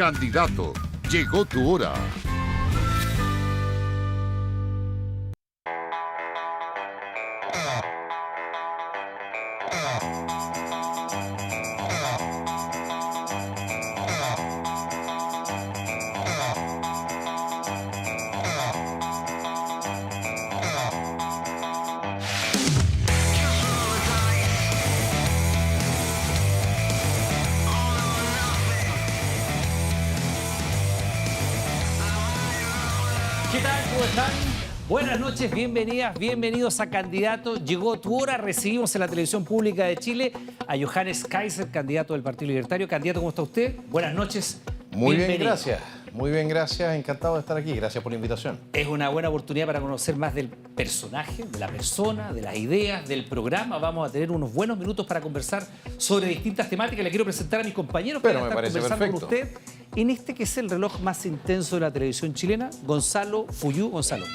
Candidato, llegó tu hora. ¿Qué tal? ¿Cómo están? Buenas noches, bienvenidas, bienvenidos a Candidato. Llegó tu hora, recibimos en la televisión pública de Chile a Johannes Kaiser, candidato del Partido Libertario. Candidato, ¿cómo está usted? Buenas noches. Muy bien, bienvenido. gracias. Muy bien, gracias. Encantado de estar aquí. Gracias por la invitación. Es una buena oportunidad para conocer más del personaje, de la persona, de las ideas, del programa. Vamos a tener unos buenos minutos para conversar sobre distintas temáticas. Le quiero presentar a mis compañeros Pero para me estar parece conversando con perfecto. usted en este que es el reloj más intenso de la televisión chilena, Gonzalo Fuyú. Gonzalo.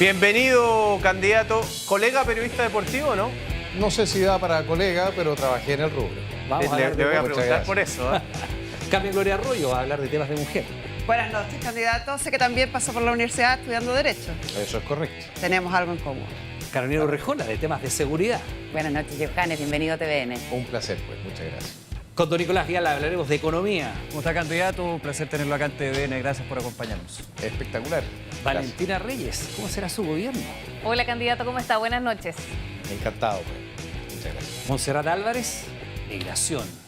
Bienvenido, candidato. ¿Colega periodista deportivo, no? No sé si da para colega, pero trabajé en el rubro. Vamos a Le hablar de voy a muchas preguntar gracias. por eso. ¿eh? Cambia Gloria Arroyo a hablar de temas de mujer. Buenas noches, candidato. Sé que también pasó por la universidad estudiando Derecho. Eso es correcto. Tenemos algo en común. Carolina Urrejola, de temas de seguridad. Buenas noches, Johannes. Bienvenido a TVN. Un placer, pues. Muchas gracias. Con don Nicolás Vial hablaremos de economía. ¿Cómo está, candidato? Un placer tenerlo acá en TVN. Gracias por acompañarnos. Espectacular. Valentina Reyes, ¿cómo será su gobierno? Hola, candidato. ¿Cómo está? Buenas noches. Gracias. Encantado, pues. Muchas gracias. Montserrat Álvarez, migración.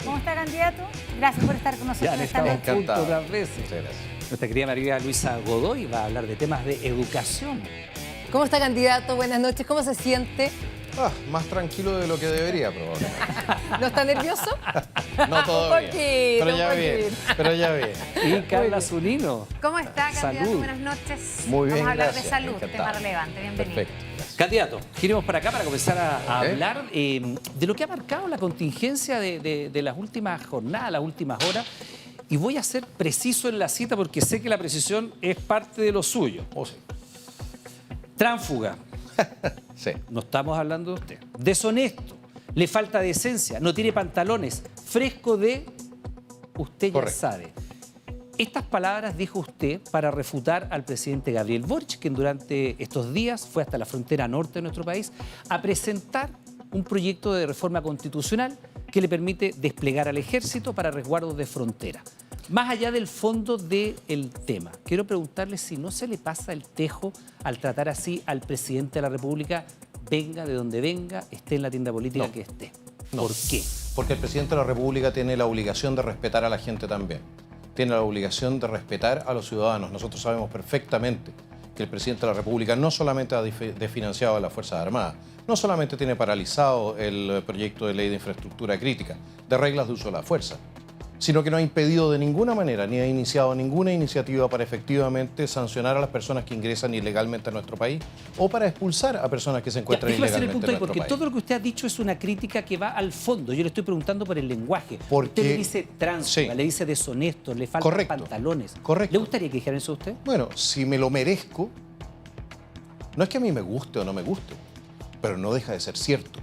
¿Cómo está, candidato? Gracias por estar con nosotros Ya han esta estado noche. juntos Encantado. otras veces. Muchas gracias. Nuestra querida María Luisa Godoy va a hablar de temas de educación. ¿Cómo está, candidato? Buenas noches. ¿Cómo se siente? Más tranquilo de lo que debería, probablemente. ¿No está nervioso? No todavía. poquito, pero ya un bien. poquito. Pero ya bien. Y Carla Zunino. ¿Cómo está, candidato? Salud. Buenas noches. Muy bien, Vamos a hablar gracias. de salud, Encantado. tema relevante. Bienvenido. Perfecto. Gracias. Candidato, giremos para acá para comenzar a Ok. hablar de lo que ha marcado la contingencia de las últimas jornadas, las últimas horas. Y voy a ser preciso en la cita porque sé que la precisión es parte de lo suyo. Oh, sí. Tránsfuga, Sí. no estamos hablando de usted. Deshonesto, le falta decencia, no tiene pantalones, fresco de... Usted ya Correcto. sabe. Estas palabras dijo usted para refutar al presidente Gabriel Boric, quien durante estos días fue hasta la frontera norte de nuestro país a presentar un proyecto de reforma constitucional que le permite desplegar al ejército para resguardos de frontera. Más allá del fondo del tema, quiero preguntarle si no se le pasa el tejo al tratar así al presidente de la República, venga de donde venga, esté en la tienda política No. que esté. No. ¿Por qué? Porque el presidente de la República tiene la obligación de respetar a la gente también. Tiene la obligación de respetar a los ciudadanos. Nosotros sabemos perfectamente que el presidente de la República no solamente ha desfinanciado a las Fuerzas Armadas, no solamente tiene paralizado el proyecto de ley de infraestructura crítica, de reglas de uso de la fuerza, sino que no ha impedido de ninguna manera ni ha iniciado ninguna iniciativa para efectivamente sancionar a las personas que ingresan ilegalmente a nuestro país o para expulsar a personas que se Ya, encuentran déjeme hacer el ilegalmente punto en ahí, nuestro porque país. todo lo que usted ha dicho es una crítica que va al fondo. Yo le estoy preguntando por el lenguaje. Porque- Usted le dice tránsfuga, Sí. le dice deshonesto, le faltan Correcto. pantalones. Correcto. ¿Le gustaría que dijeran eso a usted? Bueno, si me lo merezco, no es que a mí me guste o no me guste, pero no deja de ser cierto.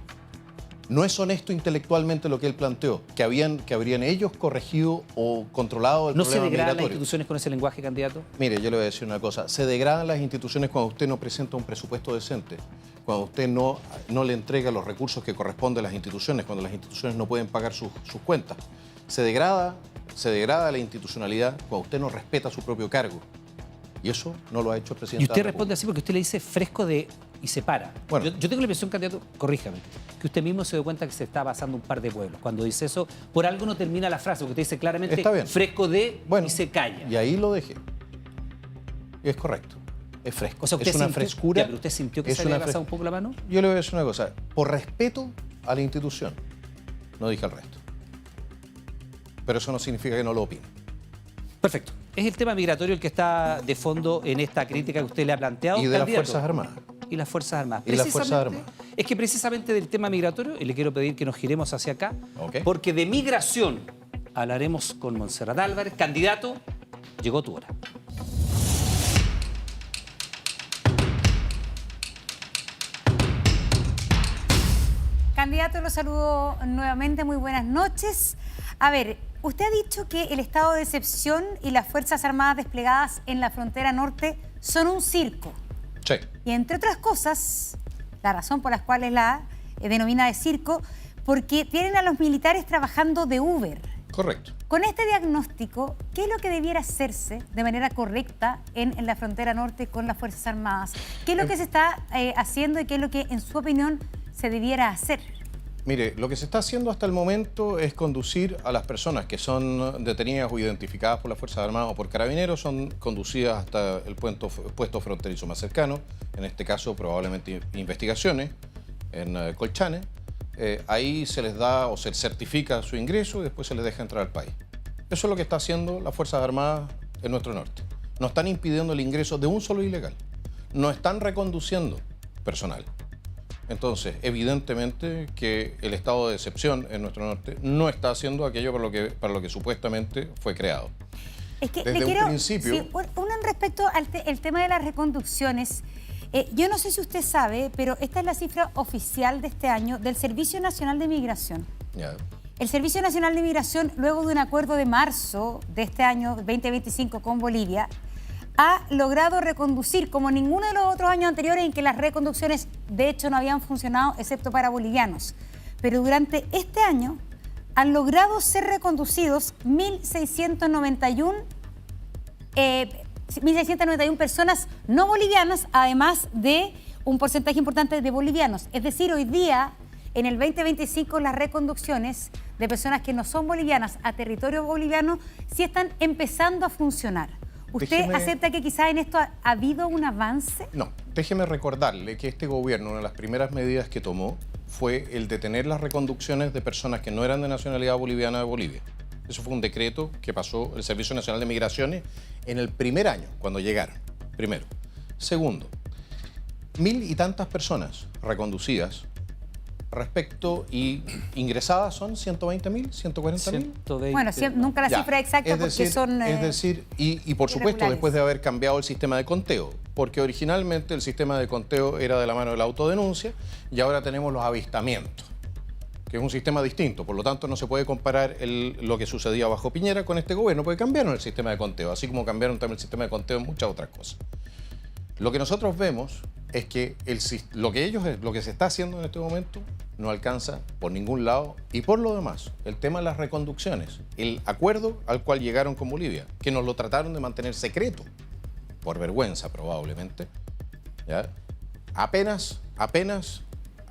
No es honesto intelectualmente lo que él planteó, que habrían ellos corregido o controlado el ¿No se problema degradan las migratorio. instituciones con ese lenguaje, candidato? Mire, yo le voy a decir una cosa. Se degradan las instituciones cuando usted no presenta un presupuesto decente, cuando usted no le entrega los recursos que corresponden a las instituciones, cuando las instituciones no pueden pagar sus cuentas. Se degrada la institucionalidad cuando usted no respeta su propio cargo. Y eso no lo ha hecho el presidente Y usted de la responde así porque usted le dice fresco de... y se para. Bueno. Yo tengo la impresión, candidato, corríjame, que usted mismo se dio cuenta que se está pasando un par de pueblos. Cuando dice eso, por algo no termina la frase, porque usted dice claramente Está bien. fresco de Bueno, y se calla. Y ahí lo dejé. Y es correcto. Es fresco. O sea, usted es una sintió- frescura. Ya, pero usted sintió que es se le había una pasado un poco la mano. Yo le voy a decir una cosa. Por respeto a la institución, no dije el resto. Pero eso no significa que no lo opine. Perfecto. Es el tema migratorio el que está de fondo en esta crítica que usted le ha planteado. Y de las candidato. Fuerzas Armadas. Y las Fuerzas Armadas. Y las Fuerzas Precisamente- Armadas. Es que precisamente del tema migratorio, y le quiero pedir que nos giremos hacia acá, Ok. porque de migración hablaremos con Montserrat Álvarez. Candidato, llegó tu hora. Candidato, lo saludo nuevamente. Muy buenas noches. A ver, usted ha dicho que el estado de excepción y las Fuerzas Armadas desplegadas en la frontera norte son un circo. Sí. Y entre otras cosas, la razón por la cual la denomina de circo, porque tienen a los militares trabajando de Uber. Correcto. Con este diagnóstico, ¿qué es lo que debiera hacerse de manera correcta en la frontera norte con las Fuerzas Armadas? ¿Qué es lo que se está haciendo y qué es lo que, en su opinión, se debiera hacer? Mire, lo que se está haciendo hasta el momento es conducir a las personas que son detenidas o identificadas por las Fuerzas Armadas o por Carabineros, son conducidas hasta el puesto fronterizo más cercano, en este caso probablemente investigaciones en Colchane. Ahí se les da o se certifica su ingreso y después se les deja entrar al país. Eso es lo que está haciendo las Fuerzas Armadas en nuestro norte. No están impidiendo el ingreso de un solo ilegal. No están reconduciendo personal. Entonces, evidentemente que el estado de excepción en nuestro norte no está haciendo aquello para lo que supuestamente fue creado. Es que Desde le un quiero, principio... sí, respecto al el tema de las reconducciones, yo no sé si usted sabe, pero esta es la cifra oficial de este año del Servicio Nacional de Migración. Ya. El Servicio Nacional de Migración, luego de un acuerdo de marzo de este año 2025 con Bolivia, ha logrado reconducir, como ninguno de los otros años anteriores en que las reconducciones de hecho no habían funcionado, excepto para bolivianos. Pero durante este año han logrado ser reconducidos 1.691 personas no bolivianas, además de un porcentaje importante de bolivianos. Es decir, hoy día, en el 2025, las reconducciones de personas que no son bolivianas a territorio boliviano sí están empezando a funcionar. ¿Usted acepta que quizá en esto ha habido un avance? No, déjeme recordarle que este gobierno, una de las primeras medidas que tomó fue el detener las reconducciones de personas que no eran de nacionalidad boliviana de Bolivia. Eso fue un decreto que pasó el Servicio Nacional de Migraciones en el primer año, cuando llegaron, primero. Segundo, 1.000 y tantas personas reconducidas respecto y ingresadas son 120.000, 140.000. Bueno, nunca la cifra exacta es porque decir, son... es decir, y por supuesto después de haber cambiado el sistema de conteo, porque originalmente el sistema de conteo era de la mano de la autodenuncia y ahora tenemos los avistamientos, que es un sistema distinto, por lo tanto no se puede comparar lo que sucedía bajo Piñera con este gobierno, porque cambiaron el sistema de conteo, así como cambiaron también el sistema de conteo en muchas otras cosas. Lo que nosotros vemos es que lo que se está haciendo en este momento no alcanza por ningún lado, y por lo demás, el tema de las reconducciones, el acuerdo al cual llegaron con Bolivia, que nos lo trataron de mantener secreto, por vergüenza probablemente, ¿ya? apenas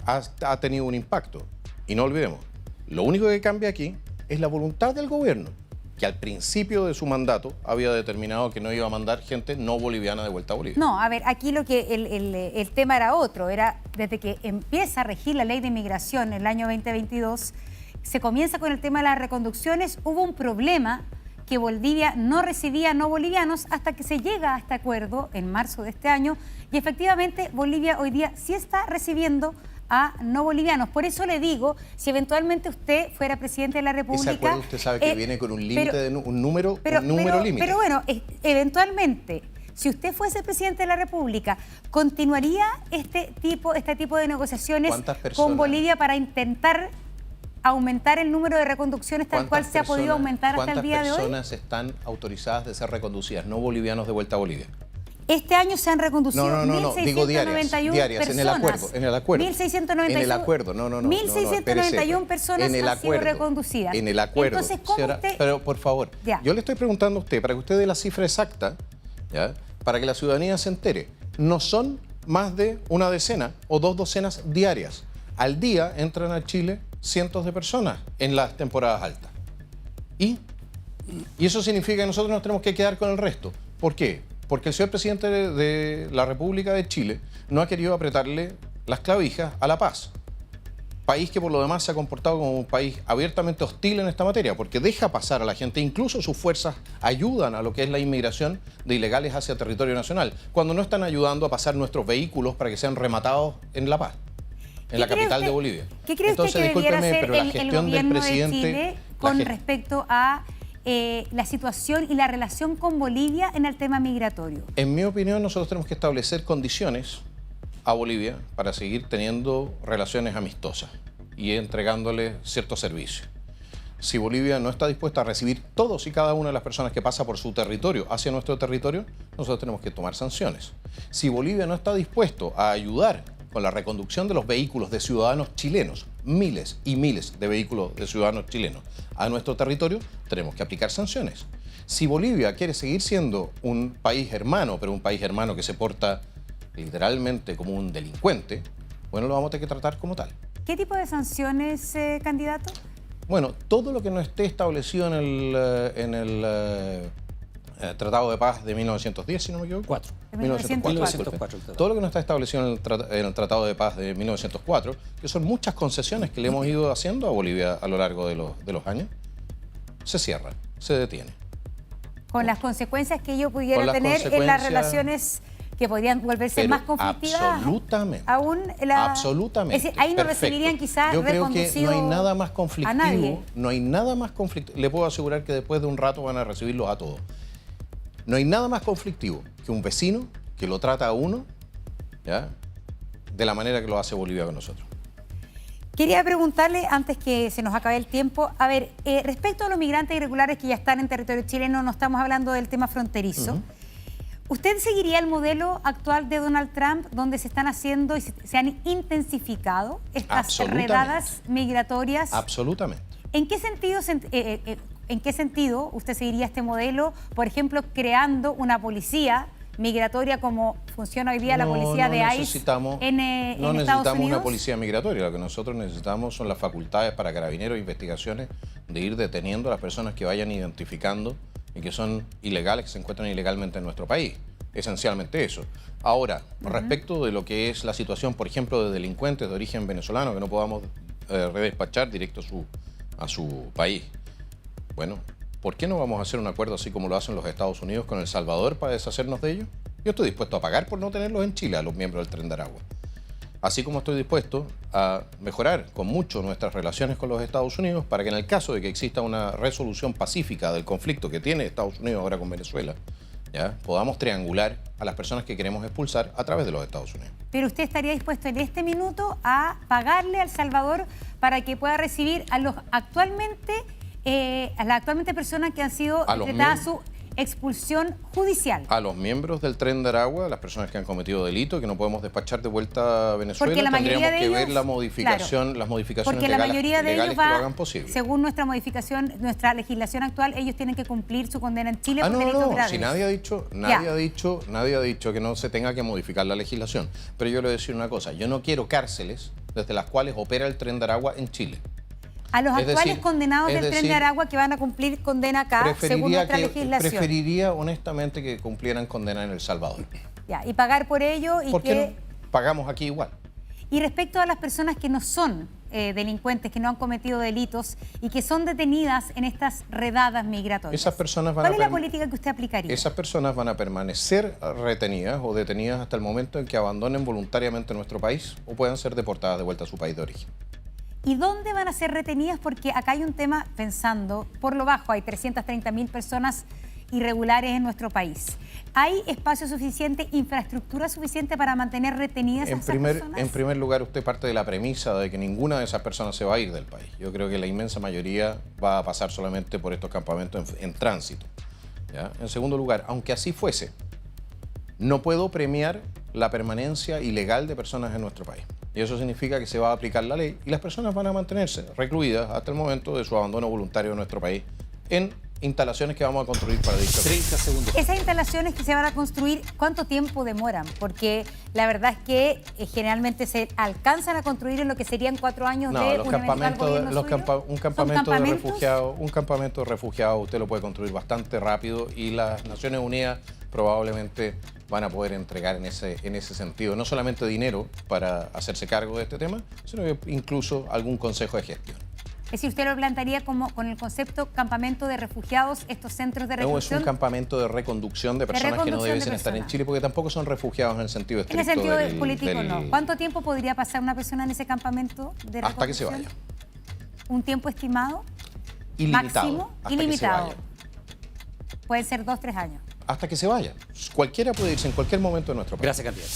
ha tenido un impacto. Y no olvidemos, lo único que cambia aquí es la voluntad del gobierno, que al principio de su mandato había determinado que no iba a mandar gente no boliviana de vuelta a Bolivia. No, a ver, aquí lo que el tema era otro, era desde que empieza a regir la ley de inmigración en el año 2022, se comienza con el tema de las reconducciones, hubo un problema que Bolivia no recibía no bolivianos hasta que se llega a este acuerdo en marzo de este año y efectivamente Bolivia hoy día sí está recibiendo a no bolivianos. Por eso le digo, si eventualmente usted fuera presidente de la República... Ese acuerdo usted sabe que viene con un límite, un número límite. Pero bueno, eventualmente, si usted fuese presidente de la República, ¿continuaría este tipo de negociaciones con Bolivia para intentar aumentar el número de reconducciones tal cual se ha podido aumentar hasta el día de hoy? ¿Cuántas personas están autorizadas de ser reconducidas, no bolivianos de vuelta a Bolivia? Este año se han reconducido 1.691 diarias, en el acuerdo. 1.691. En el acuerdo, 1.691 personas han sido reconducidas. En el acuerdo. Entonces, ¿cómo usted...? Pero, por favor, yo le estoy preguntando a usted, para que usted dé la cifra exacta, ¿ya? Para que la ciudadanía se entere. No son más de una decena o 2 docenas diarias. Al día entran a Chile cientos de personas en las temporadas altas. Y eso significa que nosotros nos tenemos que quedar con el resto. ¿Por qué? Porque el señor presidente de la República de Chile no ha querido apretarle las clavijas a La Paz, país que por lo demás se ha comportado como un país abiertamente hostil en esta materia, porque deja pasar a la gente, incluso sus fuerzas ayudan a lo que es la inmigración de ilegales hacia territorio nacional, cuando no están ayudando a pasar nuestros vehículos para que sean rematados en La Paz, en la capital de Bolivia. ¿Qué cree usted que debiera hacer el gobierno de Chile con respecto a la situación y la relación con Bolivia en el tema migratorio? En mi opinión, nosotros tenemos que establecer condiciones a Bolivia para seguir teniendo relaciones amistosas y entregándole ciertos servicios. Si Bolivia no está dispuesta a recibir todos y cada una de las personas que pasa por su territorio hacia nuestro territorio, nosotros tenemos que tomar sanciones. Si Bolivia no está dispuesto a ayudar con la reconducción de los vehículos de ciudadanos chilenos, miles y miles de vehículos de ciudadanos chilenos a nuestro territorio, tenemos que aplicar sanciones. Si Bolivia quiere seguir siendo un país hermano, pero un país hermano que se porta literalmente como un delincuente, bueno, lo vamos a tener que tratar como tal. ¿Qué tipo de sanciones, candidato? Bueno, todo lo que no esté establecido en el Tratado de Paz de 1910, si no me equivoco. 4. De 1904 el tratado. Todo lo que no está establecido en el Tratado de Paz de 1904, que son muchas concesiones que le hemos ido haciendo a Bolivia a lo largo de los años, se cierra, se detiene. Con las consecuencias que ello pudiera Con las tener en las consecuencias, relaciones que podrían volverse pero más conflictivas. absolutamente. Absolutamente. Es decir, ahí no Perfecto. recibirían quizás Yo creo que reconducido no hay nada más a conflictivo. nadie. No hay nada más conflictivo. Le puedo asegurar que después de un rato van a recibirlos a todos. No hay nada más conflictivo que un vecino que lo trata a uno, ¿ya?, de la manera que lo hace Bolivia con nosotros. Quería preguntarle, antes que se nos acabe el tiempo, a ver, respecto a los migrantes irregulares que ya están en territorio chileno, no estamos hablando del tema fronterizo. ¿Usted seguiría el modelo actual de Donald Trump, donde se están haciendo y se han intensificado estas Absolutamente. redadas migratorias? Absolutamente. ¿En qué sentido usted seguiría este modelo? Por ejemplo, creando una policía migratoria como funciona hoy día la policía de ICE en no Estados necesitamos Unidos. una policía migratoria. Lo que nosotros necesitamos son las facultades para carabineros e investigaciones de ir deteniendo a las personas que vayan identificando y que son ilegales, que se encuentran ilegalmente en nuestro país. Esencialmente eso. Ahora, respecto de lo que es la situación, por ejemplo, de delincuentes de origen venezolano que no podamos redespachar directo a su país. Bueno, ¿por qué no vamos a hacer un acuerdo así como lo hacen los Estados Unidos con El Salvador para deshacernos de ellos? Yo estoy dispuesto a pagar por no tenerlos en Chile, a los miembros del Tren de Aragua. Así como estoy dispuesto a mejorar con mucho nuestras relaciones con los Estados Unidos para que en el caso de que exista una resolución pacífica del conflicto que tiene Estados Unidos ahora con Venezuela, ¿ya?, podamos triangular a las personas que queremos expulsar a través de los Estados Unidos. Pero usted estaría dispuesto en este minuto a pagarle a El Salvador para que pueda recibir a las actualmente personas que han sido decretadas su expulsión judicial. A los miembros del Tren de Aragua, las personas que han cometido delito, que no podemos despachar de vuelta a Venezuela, Porque la mayoría tendríamos de que ver ellos, la modificación, claro, las modificaciones porque la mayoría de legales ellos que lo va, hagan posible. según nuestra modificación, nuestra legislación actual, ellos tienen que cumplir su condena en Chile por delitos graves. Si nadie ha dicho que no se tenga que modificar la legislación. Pero yo le voy a decir una cosa, yo no quiero cárceles desde las cuales opera el Tren de Aragua en Chile. A los Es actuales decir, condenados del Tren de Aragua que van a cumplir condena acá, según nuestra legislación. Preferiría honestamente que cumplieran condena en El Salvador. Ya, y pagar por ello y ¿Por qué que... no? Pagamos aquí igual. Y respecto a las personas que no son delincuentes, que no han cometido delitos y que son detenidas en estas redadas migratorias. Esas personas van ¿Cuál es la política que usted aplicaría? Esas personas van a permanecer retenidas o detenidas hasta el momento en que abandonen voluntariamente nuestro país o puedan ser deportadas de vuelta a su país de origen. ¿Y dónde van a ser retenidas? Porque acá hay un tema, pensando, por lo bajo hay 330.000 personas irregulares en nuestro país. ¿Hay espacio suficiente, infraestructura suficiente para mantener retenidas a esas personas? En primer lugar, usted parte de la premisa de que ninguna de esas personas se va a ir del país. Yo creo que la inmensa mayoría va a pasar solamente por estos campamentos en tránsito, ¿ya? En segundo lugar, aunque así fuese, no puedo premiar la permanencia ilegal de personas en nuestro país. Y eso significa que se va a aplicar la ley y las personas van a mantenerse recluidas hasta el momento de su abandono voluntario de nuestro país en instalaciones que vamos a construir para dicho país. 30 segundos. Esas instalaciones que se van a construir, ¿cuánto tiempo demoran? Porque la verdad es que generalmente se alcanzan a construir en lo que serían 4 años de los un eventual gobierno suyo. un campamento de refugiados usted lo puede construir bastante rápido y las Naciones Unidas probablemente van a poder entregar en ese sentido no solamente dinero para hacerse cargo de este tema, sino que incluso algún consejo de gestión. Es decir, usted lo plantearía como con el concepto campamento de refugiados, estos centros de No, es refugiación. un campamento de reconducción de personas que no debiesen estar en Chile, porque tampoco son refugiados en el sentido En estricto el sentido del, político no. ¿Cuánto tiempo podría pasar una persona en ese campamento de reconducción? hasta que se vaya. ¿Un tiempo estimado? Ilimitado. Máximo, hasta ilimitado. Que se vaya. Pueden ser 2 o 3 años. Hasta que se vaya. Cualquiera puede irse en cualquier momento de nuestro país. Gracias, candidato.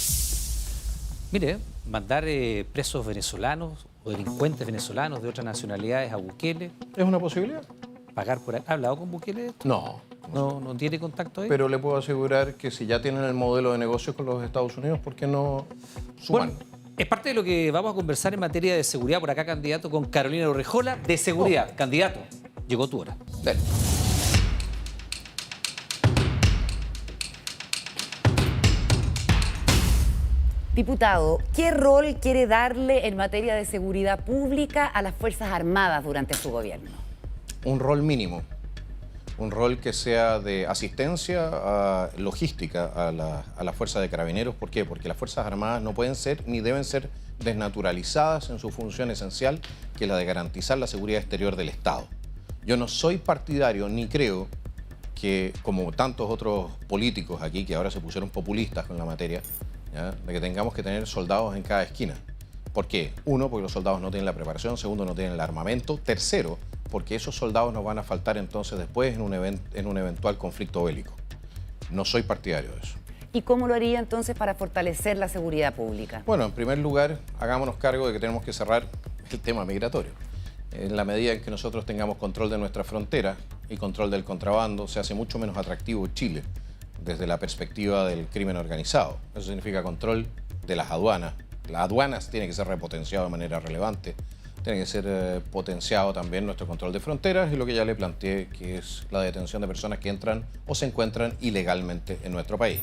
Mire, mandar presos venezolanos o delincuentes venezolanos de otras nacionalidades a Bukele? ¿Es una posibilidad? ¿Pagar por ahí? ¿Ha hablado con Bukele de esto? No. ¿No tiene contacto ahí? Pero le puedo asegurar que si ya tienen el modelo de negocio con los Estados Unidos, ¿por qué no suman? Bueno, es parte de lo que vamos a conversar en materia de seguridad por acá, candidato, con Carolina Urrejola, de seguridad. Candidato, llegó tu hora. Dale. Diputado, ¿qué rol quiere darle en materia de seguridad pública a las Fuerzas Armadas durante su gobierno? Un rol mínimo. Un rol que sea de asistencia logística a la Fuerza de Carabineros. ¿Por qué? Porque las Fuerzas Armadas no pueden ser ni deben ser desnaturalizadas en su función esencial, que es la de garantizar la seguridad exterior del Estado. Yo no soy partidario ni creo que, como tantos otros políticos aquí que ahora se pusieron populistas con la materia, ¿ya?, de que tengamos que tener soldados en cada esquina. ¿Por qué? Uno, porque los soldados no tienen la preparación. Segundo, no tienen el armamento. Tercero, porque esos soldados nos van a faltar entonces después en un eventual conflicto bélico. No soy partidario de eso. ¿Y cómo lo haría entonces para fortalecer la seguridad pública? Bueno, en primer lugar, hagámonos cargo de que tenemos que cerrar el tema migratorio. En la medida en que nosotros tengamos control de nuestra frontera y control del contrabando, se hace mucho menos atractivo Chile desde la perspectiva del crimen organizado. Eso significa control de las aduanas. Las aduanas tienen que ser repotenciadas de manera relevante. Tiene que ser potenciado también nuestro control de fronteras y lo que ya le planteé, que es la detención de personas que entran o se encuentran ilegalmente en nuestro país.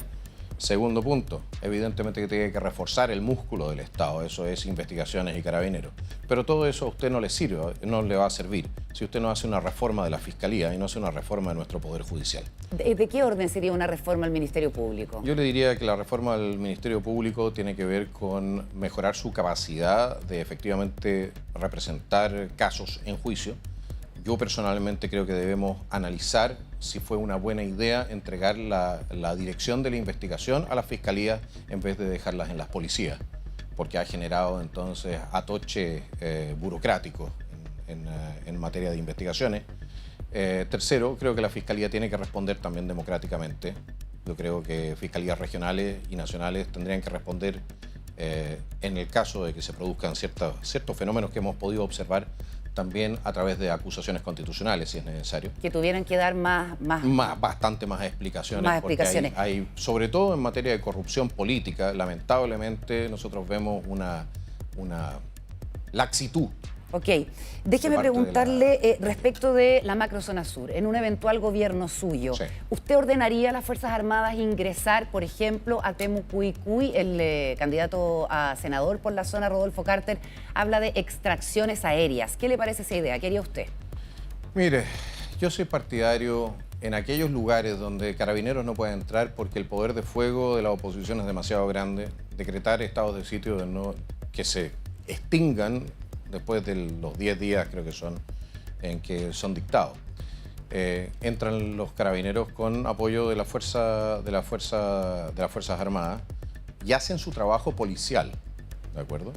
Segundo punto, evidentemente que tiene que reforzar el músculo del Estado, eso es investigaciones y carabineros. Pero todo eso a usted no le sirve, no le va a servir si usted no hace una reforma de la Fiscalía y no hace una reforma de nuestro Poder Judicial. ¿De qué orden sería una reforma al Ministerio Público? Yo le diría que la reforma del Ministerio Público tiene que ver con mejorar su capacidad de efectivamente representar casos en juicio. Yo personalmente creo que debemos analizar si fue una buena idea entregar la dirección de la investigación a la Fiscalía en vez de dejarlas en las policías, porque ha generado entonces atoche burocrático en materia de investigaciones. Tercero, creo que la Fiscalía tiene que responder también democráticamente. Yo creo que fiscalías regionales y nacionales tendrían que responder en el caso de que se produzcan ciertos fenómenos que hemos podido observar, también a través de acusaciones constitucionales, si es necesario. Que tuvieran que dar bastante más explicaciones. Más explicaciones. Porque hay, sobre todo en materia de corrupción política, lamentablemente nosotros vemos una laxitud. Ok, déjeme preguntarle respecto de la macrozona sur. En un eventual gobierno suyo, Sí. ¿usted ordenaría a las Fuerzas Armadas ingresar, por ejemplo, a Temucuicuy? El candidato a senador por la zona, Rodolfo Carter, habla de extracciones aéreas. ¿Qué le parece esa idea? ¿Qué haría usted? Mire, yo soy partidario en aquellos lugares donde Carabineros no puede entrar porque el poder de fuego de la oposición es demasiado grande, decretar estados de sitio que se extingan después de los 10 días, creo que son, en que son dictados. Entran los Carabineros con apoyo de las Fuerzas Armadas y hacen su trabajo policial, ¿de acuerdo?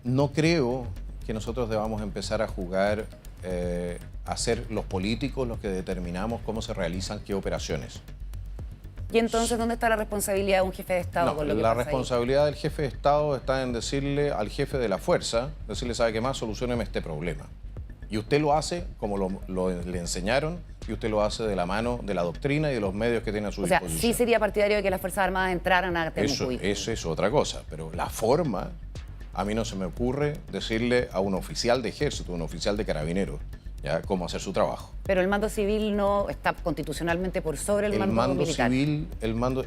No creo que nosotros debamos empezar a jugar a ser los políticos los que determinamos cómo se realizan qué operaciones. Y entonces, ¿dónde está la responsabilidad de un jefe de Estado No, con lo que la pasa ahí? responsabilidad del jefe de Estado está en decirle al jefe de la fuerza, decirle, ¿sabe qué más? Solucióneme este problema. Y usted lo hace como le enseñaron y usted lo hace de la mano de la doctrina y de los medios que tiene a su disposición. O sea, sí sería partidario de que las Fuerzas Armadas entraran a Temucuicuy. Eso es otra cosa, pero la forma, a mí no se me ocurre decirle a un oficial de ejército, un oficial de carabineros, ¿ya?, cómo hacer su trabajo. Pero el mando civil no está constitucionalmente por sobre el mando militar.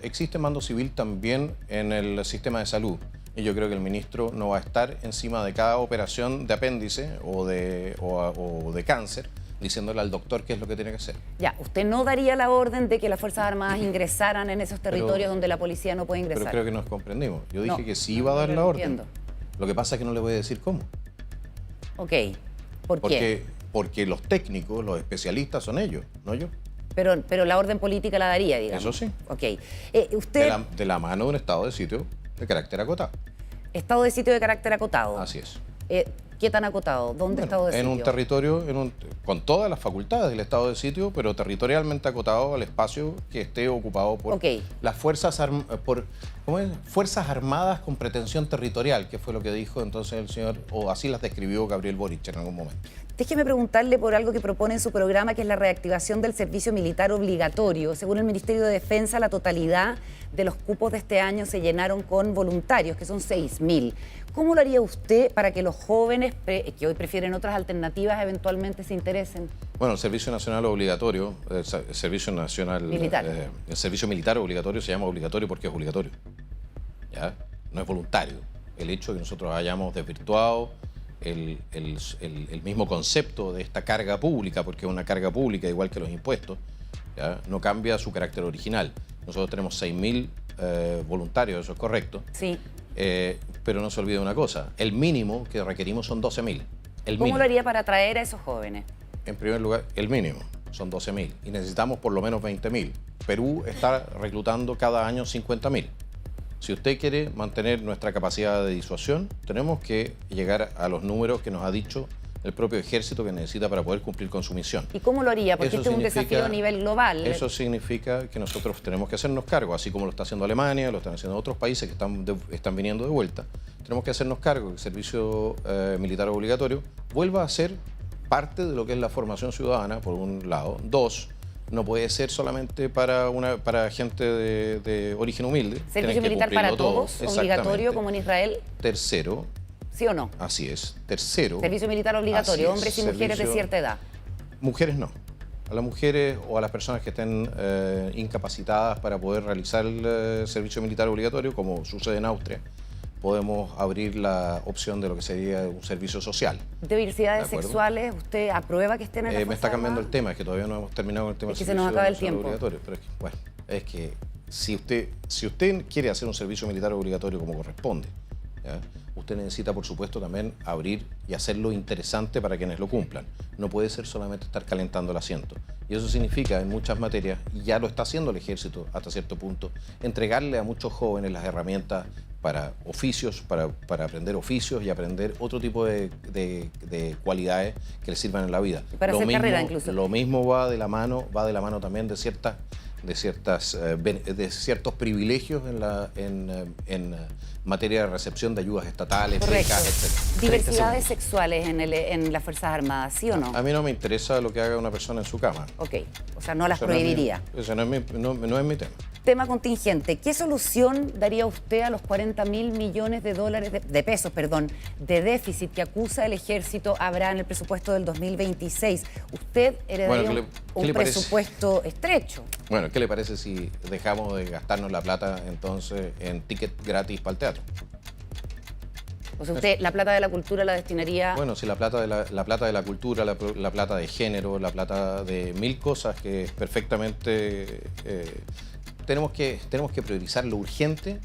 Existe mando civil también en el sistema de salud. Y yo creo que el ministro no va a estar encima de cada operación de apéndice o de cáncer diciéndole al doctor qué es lo que tiene que hacer. Ya, usted no daría la orden de que las Fuerzas Armadas ingresaran en esos territorios donde la policía no puede ingresar. Pero creo que nos comprendimos. Yo dije No, que sí no, iba a dar no la lo orden. entiendo. Lo que pasa es que no le voy a decir cómo. Ok, ¿por qué? Porque los técnicos, los especialistas son ellos, no yo. Pero la orden política la daría, digamos. Eso sí. Ok. Usted, De la mano de un estado de sitio de carácter acotado. estado de sitio de carácter acotado. Así es. ¿Qué tan acotado? ¿Dónde estado de en sitio? un territorio, con todas las facultades del estado de sitio, pero territorialmente acotado al espacio que esté ocupado por Ok. las fuerzas, fuerzas armadas con pretensión territorial, que fue lo que dijo entonces el señor, o así las describió Gabriel Boric en algún momento. Déjeme preguntarle por algo que propone en su programa, que es la reactivación del servicio militar obligatorio. Según el Ministerio de Defensa, la totalidad de los cupos de este año se llenaron con voluntarios, que son 6.000. ¿Cómo lo haría usted para que los jóvenes que hoy prefieren otras alternativas eventualmente se interesen? Bueno, el Servicio Nacional Obligatorio, el Servicio Nacional Militar. El Servicio Militar Obligatorio se llama obligatorio porque es obligatorio. ¿Ya? No es voluntario. El hecho de que nosotros hayamos desvirtuado el mismo concepto de esta carga pública, porque es una carga pública igual que los impuestos, ¿ya? No cambia su carácter original. Nosotros tenemos 6.000 voluntarios, eso es correcto. Sí. Pero no se olvide una cosa, el mínimo que requerimos son 12.000. ¿Cómo lo haría para atraer a esos jóvenes? En primer lugar, el mínimo son 12.000 y necesitamos por lo menos 20.000. Perú está reclutando cada año 50.000. Si usted quiere mantener nuestra capacidad de disuasión, tenemos que llegar a los números que nos ha dicho el propio ejército que necesita para poder cumplir con su misión. ¿Y cómo lo haría? Porque Eso este es un significa- desafío a nivel global. Eso significa que nosotros tenemos que hacernos cargo, así como lo está haciendo Alemania, lo están haciendo otros países que están viniendo de vuelta. Tenemos que hacernos cargo que el servicio militar obligatorio vuelva a ser parte de lo que es la formación ciudadana, por un lado. Dos, no puede ser solamente para gente de origen humilde. Tienen ¿Servicio que militar para cumplirlo todos? todo. ¿Obligatorio Exactamente. como en Israel? Tercero, ¿Sí o no? así es. Tercero, Servicio militar obligatorio, así es, hombres y mujeres de servicio- cierta edad. mujeres no. A las mujeres o a las personas que estén incapacitadas para poder realizar el servicio militar obligatorio, como sucede en Austria, podemos abrir la opción de lo que sería un servicio social. ¿Diversidades ¿De acuerdo? sexuales? ¿Usted aprueba que estén en la Me Fuerza está cambiando Armada? el tema, es que todavía no hemos terminado con el tema Es del que se nos servicio acaba el nacional tiempo. obligatorio. Pero es que, bueno, es que si usted quiere hacer un servicio militar obligatorio como corresponde, ¿ya? Usted necesita, por supuesto, también abrir y hacerlo interesante para quienes lo cumplan. No puede ser solamente estar calentando el asiento. Y eso significa, en muchas materias, y ya lo está haciendo el ejército hasta cierto punto, entregarle a muchos jóvenes las herramientas para oficios, para aprender oficios y aprender otro tipo de cualidades que les sirvan en la vida. Y para hacer carrera, incluso. Lo mismo va de la mano también de ciertos privilegios en materia de recepción de ayudas estatales, Correcto. becas, etc. ¿Diversidades sexuales en las Fuerzas Armadas, sí o no? A mí no me interesa lo que haga una persona en su cama. Ok, o sea, no las Eso no es mi- prohibiría. Eso no es mi tema. Tema contingente. ¿Qué solución daría usted a los 40.000 millones de dólares, de pesos, perdón, de déficit que acusa el ejército habrá en el presupuesto del 2026? Usted heredaría Bueno, ¿qué le parece? presupuesto estrecho. Bueno, ¿qué le parece si dejamos de gastarnos la plata entonces en ticket gratis para el teatro? O sea, usted la plata de la cultura la destinaría... Bueno, si la plata de la cultura, la plata de género, la plata de mil cosas que perfectamente tenemos que priorizar lo urgente,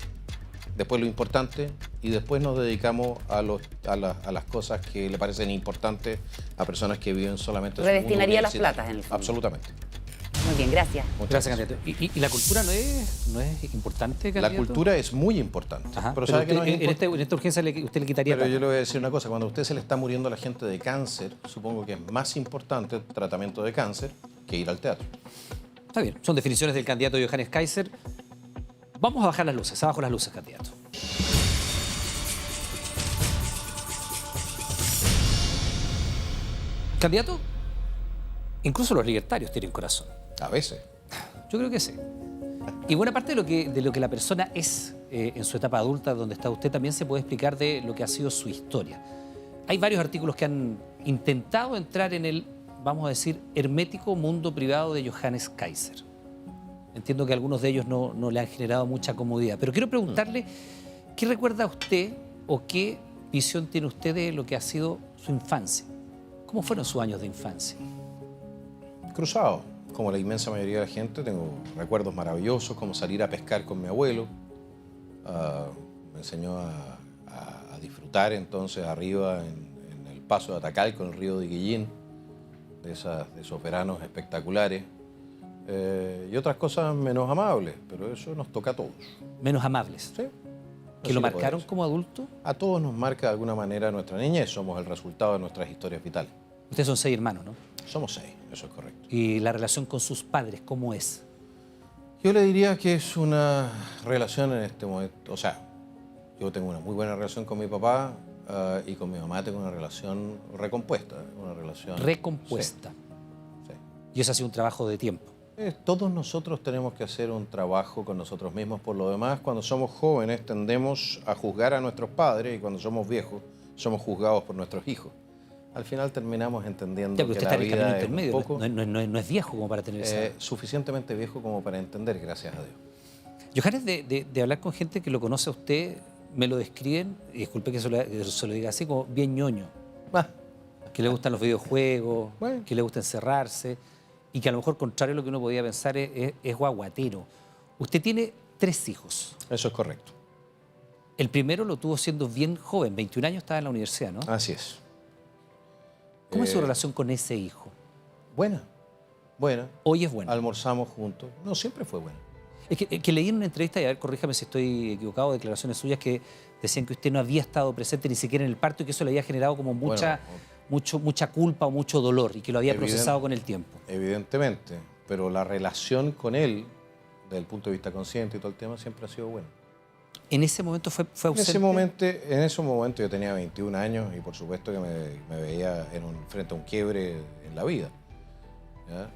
después lo importante y después nos dedicamos a las cosas que le parecen importantes a personas que viven solamente en su mundo Redestinaría las universitario. platas, en el fondo. Absolutamente. Muy bien, gracias. Gracias, candidato. ¿Y la cultura no es importante, La candidato? cultura es muy importante. Ajá, Pero pero sabe que no usted, es en esta urgencia usted le quitaría Pero yo plata. le voy a decir una cosa, cuando a usted se le está muriendo a la gente de cáncer, supongo que es más importante el tratamiento de cáncer que ir al teatro. Está bien, son definiciones del candidato Johannes Kaiser. Vamos a bajar las luces, abajo las luces, candidato. Candidato, incluso los libertarios tienen corazón. A veces. Yo creo que sí. Y buena parte de lo que la persona es en su etapa adulta, donde está usted, también se puede explicar de lo que ha sido su historia. Hay varios artículos que han intentado entrar en el, vamos a decir, hermético mundo privado de Johannes Kaiser. Entiendo que algunos de ellos no le han generado mucha comodidad, pero quiero preguntarle, ¿qué recuerda usted o qué visión tiene usted de lo que ha sido su infancia? ¿Cómo fueron sus años de infancia? Cruzado, como la inmensa mayoría de la gente, tengo recuerdos maravillosos, como salir a pescar con mi abuelo. Me enseñó a disfrutar entonces arriba en el paso de Atacal con el río de Guillín, de esos veranos espectaculares. Y otras cosas menos amables, pero eso nos toca a todos. Menos amables. ¿Sí? ¿Que lo Así marcaron podría como adulto? decir. A todos nos marca de alguna manera nuestra niñez, somos el resultado de nuestras historias vitales. Ustedes son 6 hermanos, ¿no? Somos 6, eso es correcto. ¿Y la relación con sus padres, cómo es? Yo le diría que es una relación en este momento, o sea, yo tengo una muy buena relación con mi papá y con mi mamá tengo una relación recompuesta, una relación... Recompuesta. Sí. Y eso ha sido un trabajo de tiempo. Todos nosotros tenemos que hacer un trabajo con nosotros mismos. Por lo demás, cuando somos jóvenes tendemos a juzgar a nuestros padres y cuando somos viejos somos juzgados por nuestros hijos. Al final terminamos entendiendo Ya, pero que usted la está en el camino vida es intermedio, un poco no es viejo como para tener esa... suficientemente viejo como para entender, gracias a Dios. Johannes, de hablar con gente que lo conoce a usted, me lo describen, y disculpe que se lo diga así, como bien ñoño. Ah, Que le gustan los videojuegos, Bueno. que le gusta encerrarse, y que a lo mejor, contrario a lo que uno podía pensar, es guaguatero. Usted tiene 3 hijos. eso es correcto. El primero lo tuvo siendo bien joven, 21 años, estaba en la universidad, ¿no? Así es. ¿Cómo es su relación con ese hijo? Buena, buena. Hoy es buena. Almorzamos juntos. No, siempre fue buena. Es que leí en una entrevista, y a ver, corríjame si estoy equivocado, declaraciones suyas que decían que usted no había estado presente ni siquiera en el parto y que eso le había generado como mucha culpa o mucho dolor y que lo había procesado con el tiempo. Evidentemente, pero la relación con él, desde el punto de vista consciente y todo el tema, siempre ha sido buena. ¿En ese momento fue En ausente? ese momento yo tenía 21 años y por supuesto que me veía frente a un quiebre en la vida. ¿Ya?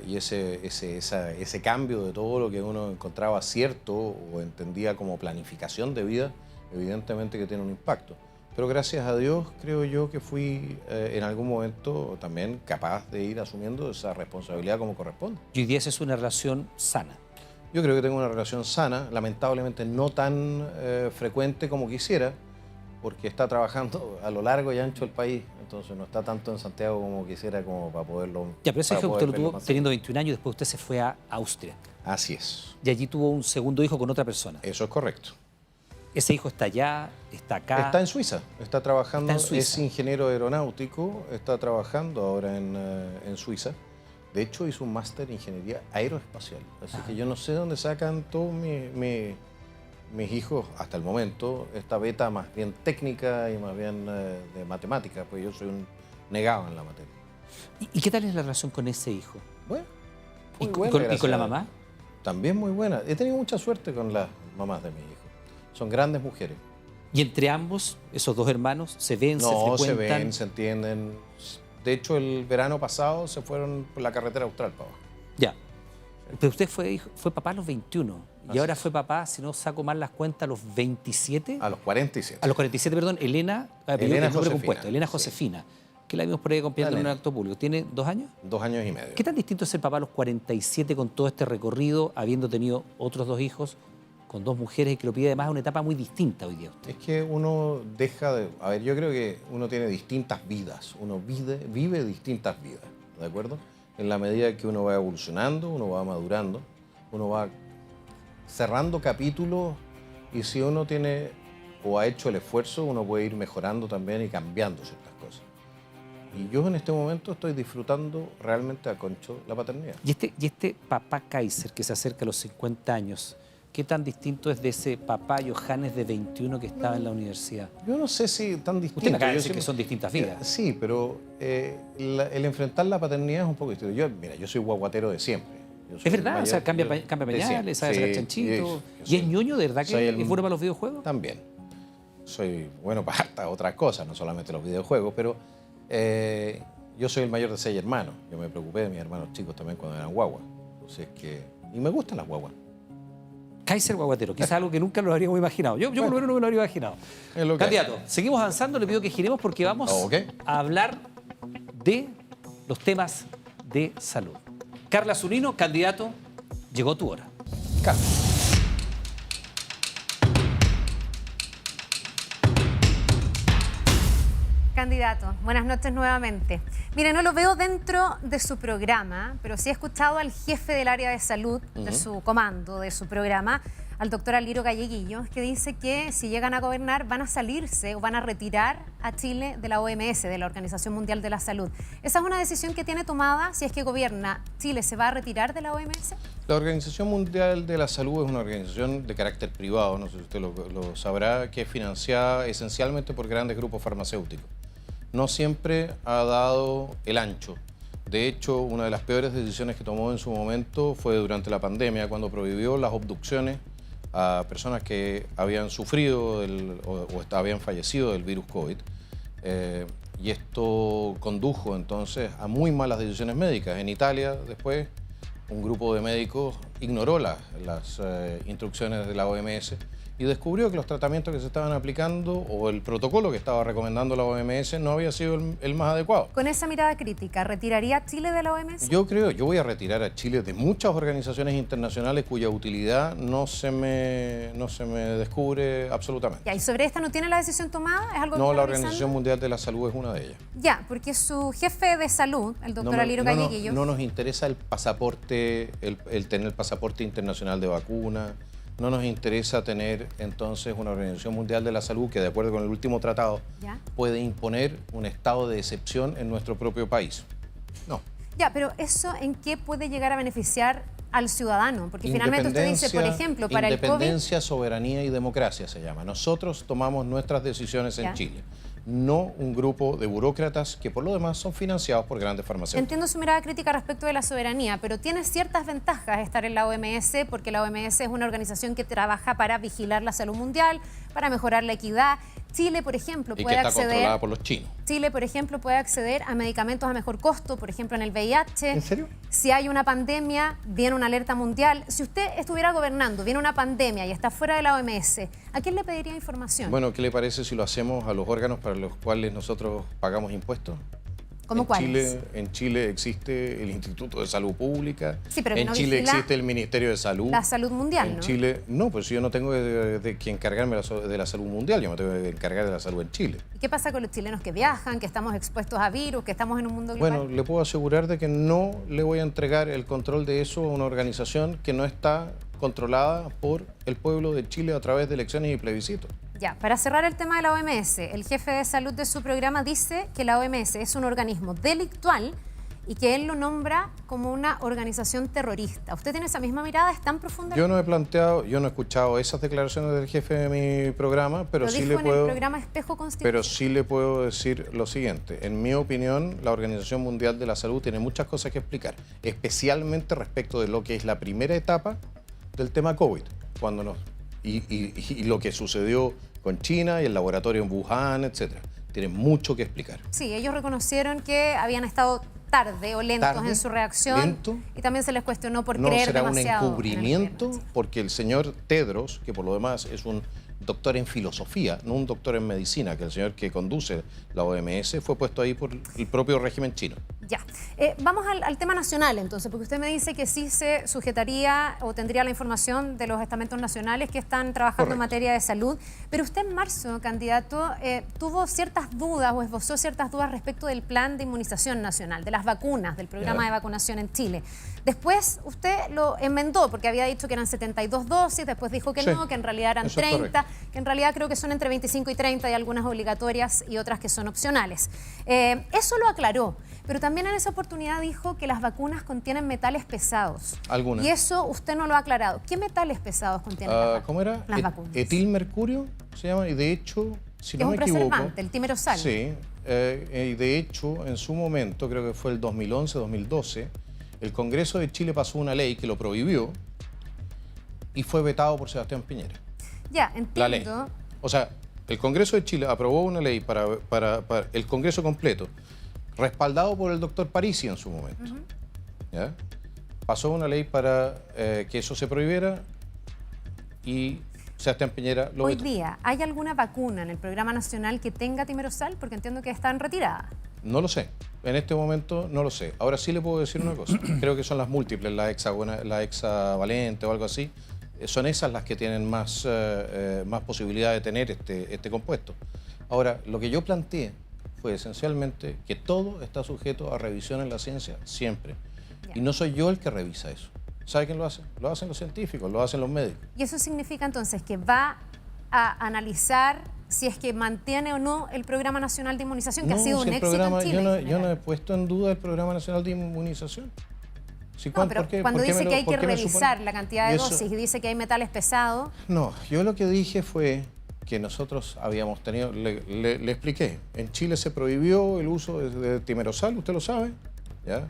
Y ese cambio de todo lo que uno encontraba cierto o entendía como planificación de vida, evidentemente que tiene un impacto. Pero gracias a Dios creo yo que fui en algún momento también capaz de ir asumiendo esa responsabilidad como corresponde. Y hoy día esa es una relación sana. Yo creo que tengo una relación sana, lamentablemente no tan frecuente como quisiera, porque está trabajando a lo largo y ancho del país, entonces no está tanto en Santiago como quisiera como para poderlo... Ya, pero ese para hijo poder usted lo verlo tuvo más teniendo 21 años y después usted se fue a Austria. cerca. Así es, Y allí tuvo un segundo hijo con otra persona. eso es correcto. Ese hijo está allá, está acá. Está en Suiza, está trabajando, Está en Suiza. es ingeniero aeronáutico, está trabajando ahora en Suiza. De hecho, hizo un máster en ingeniería aeroespacial. Así que yo no sé dónde sacan todos mis hijos, hasta el momento, esta beta más bien técnica y más bien de matemáticas, pues yo soy un negado en la materia. ¿Y qué tal es la relación con ese hijo? Bueno, ¿Y muy con, buena, y con gracias la a Dios. mamá? También muy buena. He tenido mucha suerte con las mamás de mis hijos. Son grandes mujeres. ¿Y entre ambos, esos 2 hermanos, se ven, se No, se frecuentan? ven, se entienden. De hecho, el verano pasado se fueron por la carretera austral para abajo. Ya. Pero usted fue papá a los 21 y Así ahora es. fue papá, si no saco mal las cuentas, a los 27. A los 47. A los 47, perdón, Elena, Elena el nombre Josefina, compuesto, Elena sí. Josefina, que la vimos por ahí acompañando La en un nena. acto público. ¿Tiene 2 años? 2 años y medio. ¿Qué tan distinto es ser papá a los 47 con todo este recorrido, habiendo tenido otros 2 hijos, con 2 mujeres y que lo pide además una etapa muy distinta hoy día usted? Es que uno deja de... A ver, yo creo que uno tiene distintas vidas. Uno vive distintas vidas, ¿de acuerdo? En la medida que uno va evolucionando, uno va madurando, uno va cerrando capítulos y si uno tiene o ha hecho el esfuerzo, uno puede ir mejorando también y cambiando ciertas cosas. Y yo en este momento estoy disfrutando realmente a concho la paternidad. Y este papá Kaiser que se acerca a los 50 años, ¿qué tan distinto es de ese papá Johannes de 21 que estaba en la universidad? Yo no sé si tan distinto. Usted me acaba de Yo decir que son distintas vidas. Sí, pero el enfrentar la paternidad es un poco distinto. Yo soy guaguatero de siempre. Yo soy ¿Es verdad? el O sea, cambia de pañales, siempre. sabe Sí, sacar chanchito. yo ¿Y soy- es ñoño? ¿De verdad soy que el- es bueno para los videojuegos? También. Soy bueno para hartas otras cosas, no solamente los videojuegos, pero yo soy el mayor de 6 hermanos. Yo me preocupé de mis hermanos chicos también cuando eran guaguas. Entonces, y me gustan las guaguas. Kaiser guaguatero, quizás algo que nunca lo habríamos imaginado. Yo por lo menos no me lo habría imaginado. Es lo que Candidato, seguimos avanzando, le pido que giremos porque vamos Ok. a hablar de los temas de salud. Carla Zunino, candidato, llegó tu hora. Carlos. Candidato, buenas noches nuevamente. Mire, no lo veo dentro de su programa, pero sí he escuchado al jefe del área de salud, de su comando, de su programa, al doctor Aliro Galleguillos, que dice que si llegan a gobernar van a salirse o van a retirar a Chile de la OMS, de la Organización Mundial de la Salud. ¿Esa es una decisión que tiene tomada? Si es que gobierna, ¿Chile se va a retirar de la OMS? La Organización Mundial de la Salud es una organización de carácter privado, no sé si usted lo sabrá, que es financiada esencialmente por grandes grupos farmacéuticos. No siempre ha dado el ancho. De hecho, una de las peores decisiones que tomó en su momento fue durante la pandemia, cuando prohibió las obducciones a personas que habían sufrido o habían fallecido del virus COVID. Y esto condujo entonces a muy malas decisiones médicas. En Italia, después, un grupo de médicos ignoró las instrucciones de la OMS y descubrió que los tratamientos que se estaban aplicando o el protocolo que estaba recomendando la OMS no había sido el más adecuado. Con esa mirada crítica, ¿retiraría a Chile de la OMS? Yo voy a retirar a Chile de muchas organizaciones internacionales cuya utilidad no se me descubre absolutamente. Ya, ¿y sobre esta no tiene la decisión tomada? ¿Es algo que No, está la revisando? Organización Mundial de la Salud es una de ellas. Ya, porque su jefe de salud, el doctor Aliro Galleguillos... No nos interesa el pasaporte, el tener el pasaporte internacional de vacuna. No nos interesa tener entonces una Organización Mundial de la Salud que, de acuerdo con el último tratado, ¿Ya? puede imponer un estado de excepción en nuestro propio país. No. Ya, pero ¿eso en qué puede llegar a beneficiar al ciudadano? Porque finalmente usted dice, por ejemplo, para el COVID... Independencia, soberanía y democracia se llama. Nosotros tomamos nuestras decisiones en ¿Ya? Chile, no un grupo de burócratas que por lo demás son financiados por grandes farmacéuticos. Entiendo su mirada crítica respecto de la soberanía, pero tiene ciertas ventajas estar en la OMS, porque la OMS es una organización que trabaja para vigilar la salud mundial, para mejorar la equidad. Chile, por ejemplo, Y que puede está acceder... controlada por los chinos. Chile, por ejemplo, puede acceder a medicamentos a mejor costo, por ejemplo, en el VIH. ¿En serio? Si hay una pandemia, viene una alerta mundial. Si usted estuviera gobernando, viene una pandemia y está fuera de la OMS, ¿a quién le pediría información? Bueno, ¿qué le parece si lo hacemos a los órganos para los cuales nosotros pagamos impuestos? ¿Cómo cuáles? En Chile existe el Instituto de Salud Pública, Sí, pero que en no Chile vigila existe el Ministerio de Salud. la salud mundial, En ¿no? Chile, no, pues yo no tengo que encargarme de la salud mundial, yo me tengo que encargar de la salud en Chile. ¿Y qué pasa con los chilenos que viajan, que estamos expuestos a virus, que estamos en un mundo global? Bueno, le puedo asegurar de que no le voy a entregar el control de eso a una organización que no está controlada por el pueblo de Chile a través de elecciones y plebiscitos. Ya, para cerrar el tema de la OMS, el jefe de salud de su programa dice que la OMS es un organismo delictual y que él lo nombra como una organización terrorista. ¿Usted tiene esa misma mirada? ¿Es tan profunda? Yo no he escuchado esas declaraciones del jefe de mi programa, pero Lo sí dijo le en el puedo... programa Espejo Pero Constitucional. sí le puedo decir lo siguiente. En mi opinión, la Organización Mundial de la Salud tiene muchas cosas que explicar, especialmente respecto de lo que es la primera etapa del tema COVID, y lo que sucedió con China y el laboratorio en Wuhan, etcétera. Tiene mucho que explicar. Sí, ellos reconocieron que habían estado tarde o lentos ¿Tarde? en su reacción. ¿Lento? Y también se les cuestionó por No creer será un demasiado en el encubrimiento, gobierno, sí. porque el señor Tedros, que por lo demás es un doctor en filosofía, no un doctor en medicina, que el señor que conduce la OMS fue puesto ahí por el propio régimen chino. Ya. Vamos al tema nacional entonces, porque usted me dice que sí se sujetaría o tendría la información de los estamentos nacionales que están trabajando en materia de salud, pero usted en marzo, candidato, tuvo ciertas dudas o esbozó ciertas dudas respecto del plan de inmunización nacional, de las vacunas, del programa de vacunación en Chile. Después usted lo enmendó porque había dicho que eran 72 dosis, después dijo que Sí, no, que en realidad eran eso es 30, correcto. que en realidad creo que son entre 25 y 30, y algunas obligatorias y otras que son opcionales. Eso lo aclaró, pero también en esa oportunidad dijo que las vacunas contienen metales pesados. Algunas. Y eso usted no lo ha aclarado. ¿Qué metales pesados contienen las vacunas? ¿Cómo era? Las vacunas. Etilmercurio se llama, y de hecho, si Que no es me un equivoco... preservante, el timerosal. Sí, y de hecho, en su momento, creo que fue el 2011-2012, el Congreso de Chile pasó una ley que lo prohibió y fue vetado por Sebastián Piñera. Ya, La ley. entiendo. O sea, el Congreso de Chile aprobó una ley para el Congreso completo, respaldado por el doctor Parisi en su momento. ¿Ya? Pasó una ley para que eso se prohibiera y Sebastián Piñera lo Hoy vetó. día, ¿hay alguna vacuna en el programa nacional que tenga timerosal? Porque entiendo que están retiradas. No lo sé. En este momento no lo sé. Ahora sí le puedo decir una cosa. Creo que son las múltiples, la hexavalente o algo así. Son esas las que tienen más posibilidad de tener este compuesto. Ahora, lo que yo planteé fue esencialmente que todo está sujeto a revisión en la ciencia, siempre. Y no soy yo el que revisa eso. ¿Sabe quién lo hace? Lo hacen los científicos, lo hacen los médicos. Y eso significa entonces que va a analizar si es que mantiene o no el Programa Nacional de Inmunización, que ha sido si un el éxito programa, en Chile. yo no he puesto en duda el Programa Nacional de Inmunización. Sí, No, pero cuando dice que hay que revisar supone? la cantidad de Y eso- dosis y dice que hay metales pesados, No, yo lo que dije fue que nosotros habíamos tenido, le expliqué, en Chile se prohibió el uso de timerosal, usted lo sabe, ¿ya?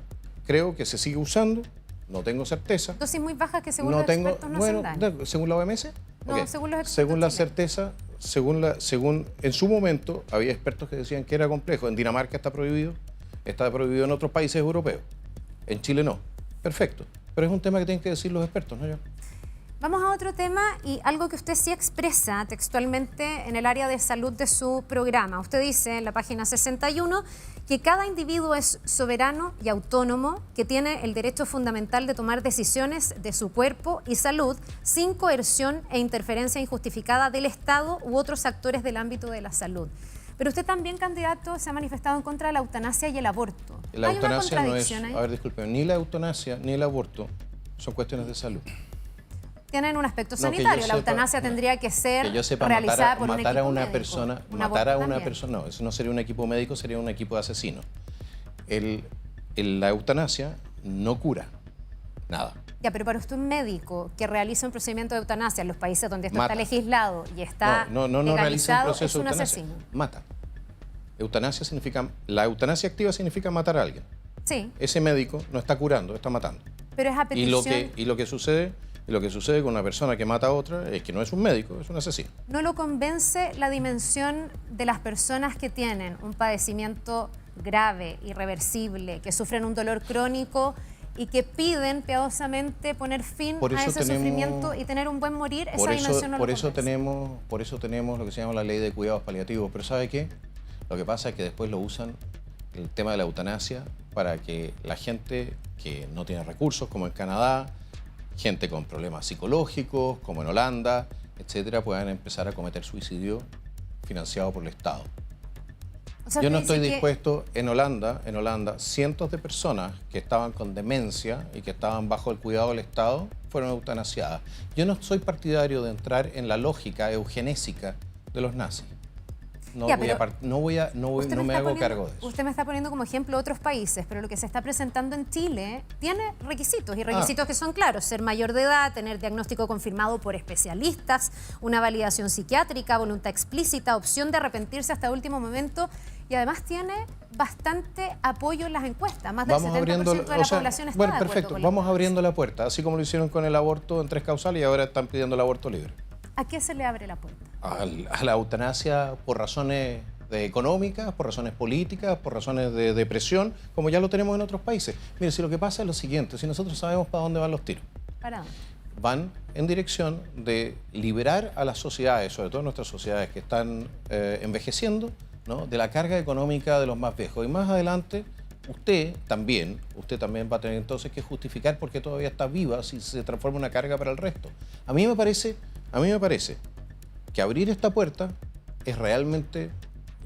Creo que se sigue usando, no tengo certeza. dosis muy bajas que según No los tengo, expertos no bueno, hacen daño. ¿según la OMS? No, Ok. según los expertos Según la chilenos. certeza, según en su momento había expertos que decían que era complejo. En Dinamarca está prohibido en otros países europeos. En Chile no. Perfecto. Pero es un tema que tienen que decir los expertos, ¿no yo? Vamos a otro tema y algo que usted sí expresa textualmente en el área de salud de su programa. Usted dice en la página 61 que cada individuo es soberano y autónomo, que tiene el derecho fundamental de tomar decisiones de su cuerpo y salud sin coerción e interferencia injustificada del Estado u otros actores del ámbito de la salud. Pero usted también, candidato, se ha manifestado en contra de la eutanasia y el aborto. La ¿Hay una eutanasia no es, contradicción ahí? a ver, disculpen, ni la eutanasia ni el aborto son cuestiones de salud. Tienen un aspecto No, que yo sanitario. La sepa- eutanasia tendría que ser Que yo sepa, realizada por un matar a equipo una médico. persona, Un matar a aborto una también. persona, no, eso no sería un equipo médico, sería un equipo de asesinos. La eutanasia no cura nada. Ya, pero para usted un médico que realiza un procedimiento de eutanasia en los países donde esto Mata. está legislado y está No realiza un legalizado, proceso es un de eutanasia. asesino. Mata. La eutanasia activa significa matar a alguien. Sí, Ese médico no está curando, está matando. pero es a Y lo petición. que sucede con una persona que mata a otra es que no es un médico, es un asesino. ¿No lo convence la dimensión de las personas que tienen un padecimiento grave, irreversible, que sufren un dolor crónico y que piden piadosamente poner fin Por a eso ese tenemos- sufrimiento y tener un buen morir? Esa Por eso, dimensión no por lo eso convence. tenemos lo que se llama la ley de cuidados paliativos. Pero ¿sabe qué? Lo que pasa es que después lo usan, el tema de la eutanasia, para que la gente que no tiene recursos, como en Canadá, gente con problemas psicológicos, como en Holanda, etcétera, puedan empezar a cometer suicidio financiado por el Estado. O sea, Yo no usted estoy dice que- dispuesto, en Holanda, cientos de personas que estaban con demencia y que estaban bajo el cuidado del Estado fueron eutanasiadas. Yo no soy partidario de entrar en la lógica eugenésica de los nazis. No, Ya, voy pero a no me está hago poniendo- cargo de eso. Usted me está poniendo como ejemplo otros países, pero lo que se está presentando en Chile tiene requisitos, y requisitos que son claros: ser mayor de edad, tener diagnóstico confirmado por especialistas, una validación psiquiátrica, voluntad explícita, opción de arrepentirse hasta último momento, y además tiene bastante apoyo en las encuestas. Más del 70% de la población está bueno, de acuerdo perfecto, con la vamos eutanasia. abriendo la puerta, así como lo hicieron con el aborto en 3 causales y ahora están pidiendo el aborto libre. ¿A qué se le abre la puerta? A la eutanasia por razones económicas, por razones políticas, por razones de depresión, como ya lo tenemos en otros países. Mire, si lo que pasa es lo siguiente, si nosotros sabemos para dónde van los tiros, ¿Para dónde? van en dirección de liberar a las sociedades, sobre todo nuestras sociedades que están envejeciendo, ¿no?, de la carga económica de los más viejos. Y más adelante, usted también va a tener entonces que justificar por qué todavía está viva si se transforma en una carga para el resto. A mí me parece que abrir esta puerta es realmente,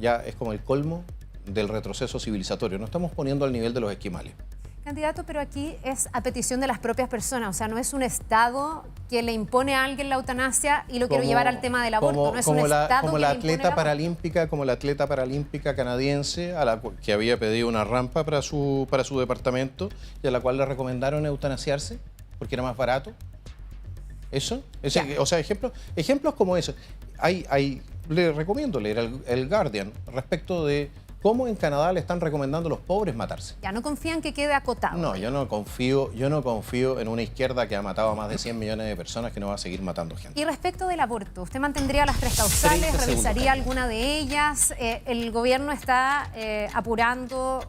ya es como el colmo del retroceso civilizatorio. Nos estamos poniendo al nivel de los esquimales. Candidato, pero aquí es a petición de las propias personas, o sea, no es un Estado que le impone a alguien la eutanasia y lo quiero llevar al tema del aborto, no es un Estado como que la le impone el atleta aborto. paralímpica, como la atleta paralímpica canadiense que había pedido una rampa para su departamento y a la cual le recomendaron eutanasiarse porque era más barato. Eso, o sea, ejemplos como esos. Le recomiendo leer el Guardian respecto de cómo en Canadá le están recomendando a los pobres matarse. Ya no confían que quede acotado. No, yo no confío en una izquierda que ha matado a más de 100 millones de personas que no va a seguir matando gente. Y respecto del aborto, ¿usted mantendría las 3 causales? 30 ¿Revisaría segundos. alguna de ellas? El gobierno está apurando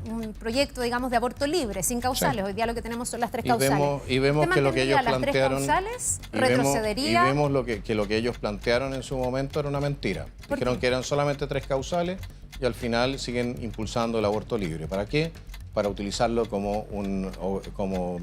un proyecto, digamos, de aborto libre, sin causales. Sí. Hoy día lo que tenemos son las 3 Y causales. vemos ¿Usted que lo que ellos mantendría las 3 plantearon causales? y vemos ¿Retrocedería? que lo que ellos plantearon en su momento era una mentira. ¿Por Dijeron qué? que eran solamente 3 causales y al final siguen impulsando el aborto libre. ¿Para qué? para utilizarlo como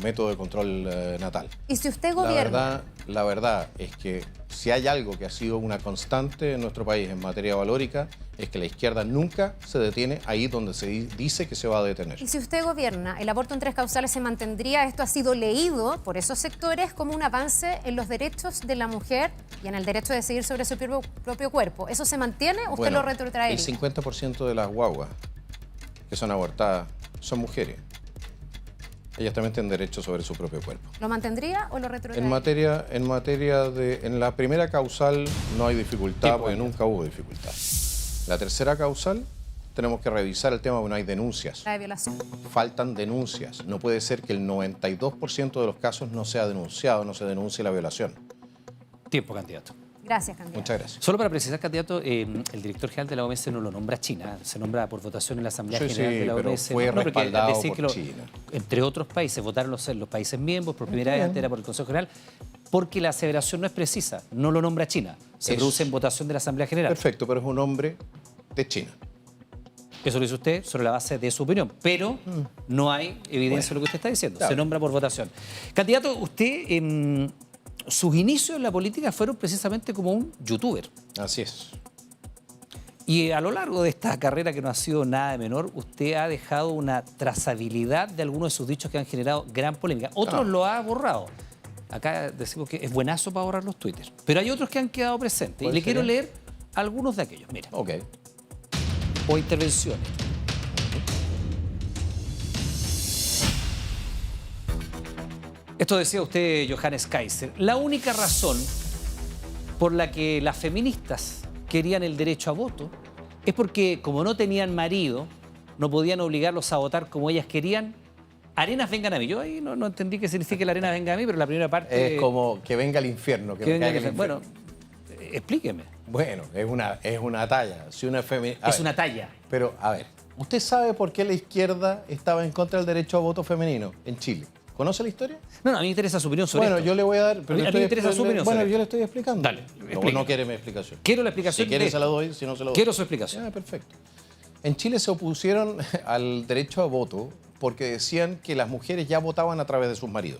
método de control natal. Y si usted gobierna... La verdad es que si hay algo que ha sido una constante en nuestro país en materia valórica, es que la izquierda nunca se detiene ahí donde se dice que se va a detener. Y si usted gobierna, el aborto en 3 causales se mantendría. Esto ha sido leído por esos sectores como un avance en los derechos de la mujer y en el derecho de decidir sobre su propio cuerpo. ¿Eso se mantiene o usted lo retrotraería? El 50% de las guaguas que son abortadas son mujeres. Ellas también tienen derecho sobre su propio cuerpo. ¿Lo mantendría o lo retrotraería? En la primera causal no hay dificultad, porque nunca hubo dificultad. La tercera causal, tenemos que revisar el tema porque no hay denuncias. La de violación. Faltan denuncias. No puede ser que el 92% de los casos no sea denunciado, no se denuncie la violación. Tiempo, candidato. Gracias, candidato. Muchas gracias. Solo para precisar, candidato, el director general de la OMS no lo nombra China, se nombra por votación en la Asamblea General de la pero OMS. fue respaldado decir por China. Entre otros países, votaron los países miembros, por primera vez antes era por el Consejo General, porque la aseveración no es precisa, no lo nombra China, se produce en votación de la Asamblea General. Perfecto, pero es un hombre de China. Eso lo dice usted sobre la base de su opinión, pero no hay evidencia de lo que usted está diciendo, claro. Se nombra por votación. Candidato, usted... sus inicios en la política fueron precisamente como un youtuber. Así es. Y a lo largo de esta carrera, que no ha sido nada de menor, usted ha dejado una trazabilidad de algunos de sus dichos que han generado gran polémica. Otros lo ha borrado. Acá decimos que es buenazo para borrar los Twitter. Pero hay otros que han quedado presentes. Y le quiero leer algunos de aquellos. Mira. Ok. O intervenciones. Esto decía usted, Johannes Kaiser. La única razón por la que las feministas querían el derecho a voto es porque, como no tenían marido, no podían obligarlos a votar como ellas querían. Arenas vengan a mí. Yo ahí no entendí qué significa la arena venga a mí, pero la primera parte... Es como que venga el infierno. Que venga el infierno. Bueno, explíqueme. Bueno, es una talla. Si una es una talla. Pero, a ver, ¿usted sabe por qué la izquierda estaba en contra del derecho a voto femenino en Chile? ¿Conoce la historia? No, a mí me interesa su opinión sobre esto. Bueno, yo le voy a dar... Pero a mí me interesa su opinión Bueno, sobre yo le estoy explicando. Dale, no quiere mi explicación. Quiero la explicación. Si quiere se la doy, si no se la doy. Quiero su explicación. Ah, perfecto. En Chile se opusieron al derecho a voto porque decían que las mujeres ya votaban a través de sus maridos.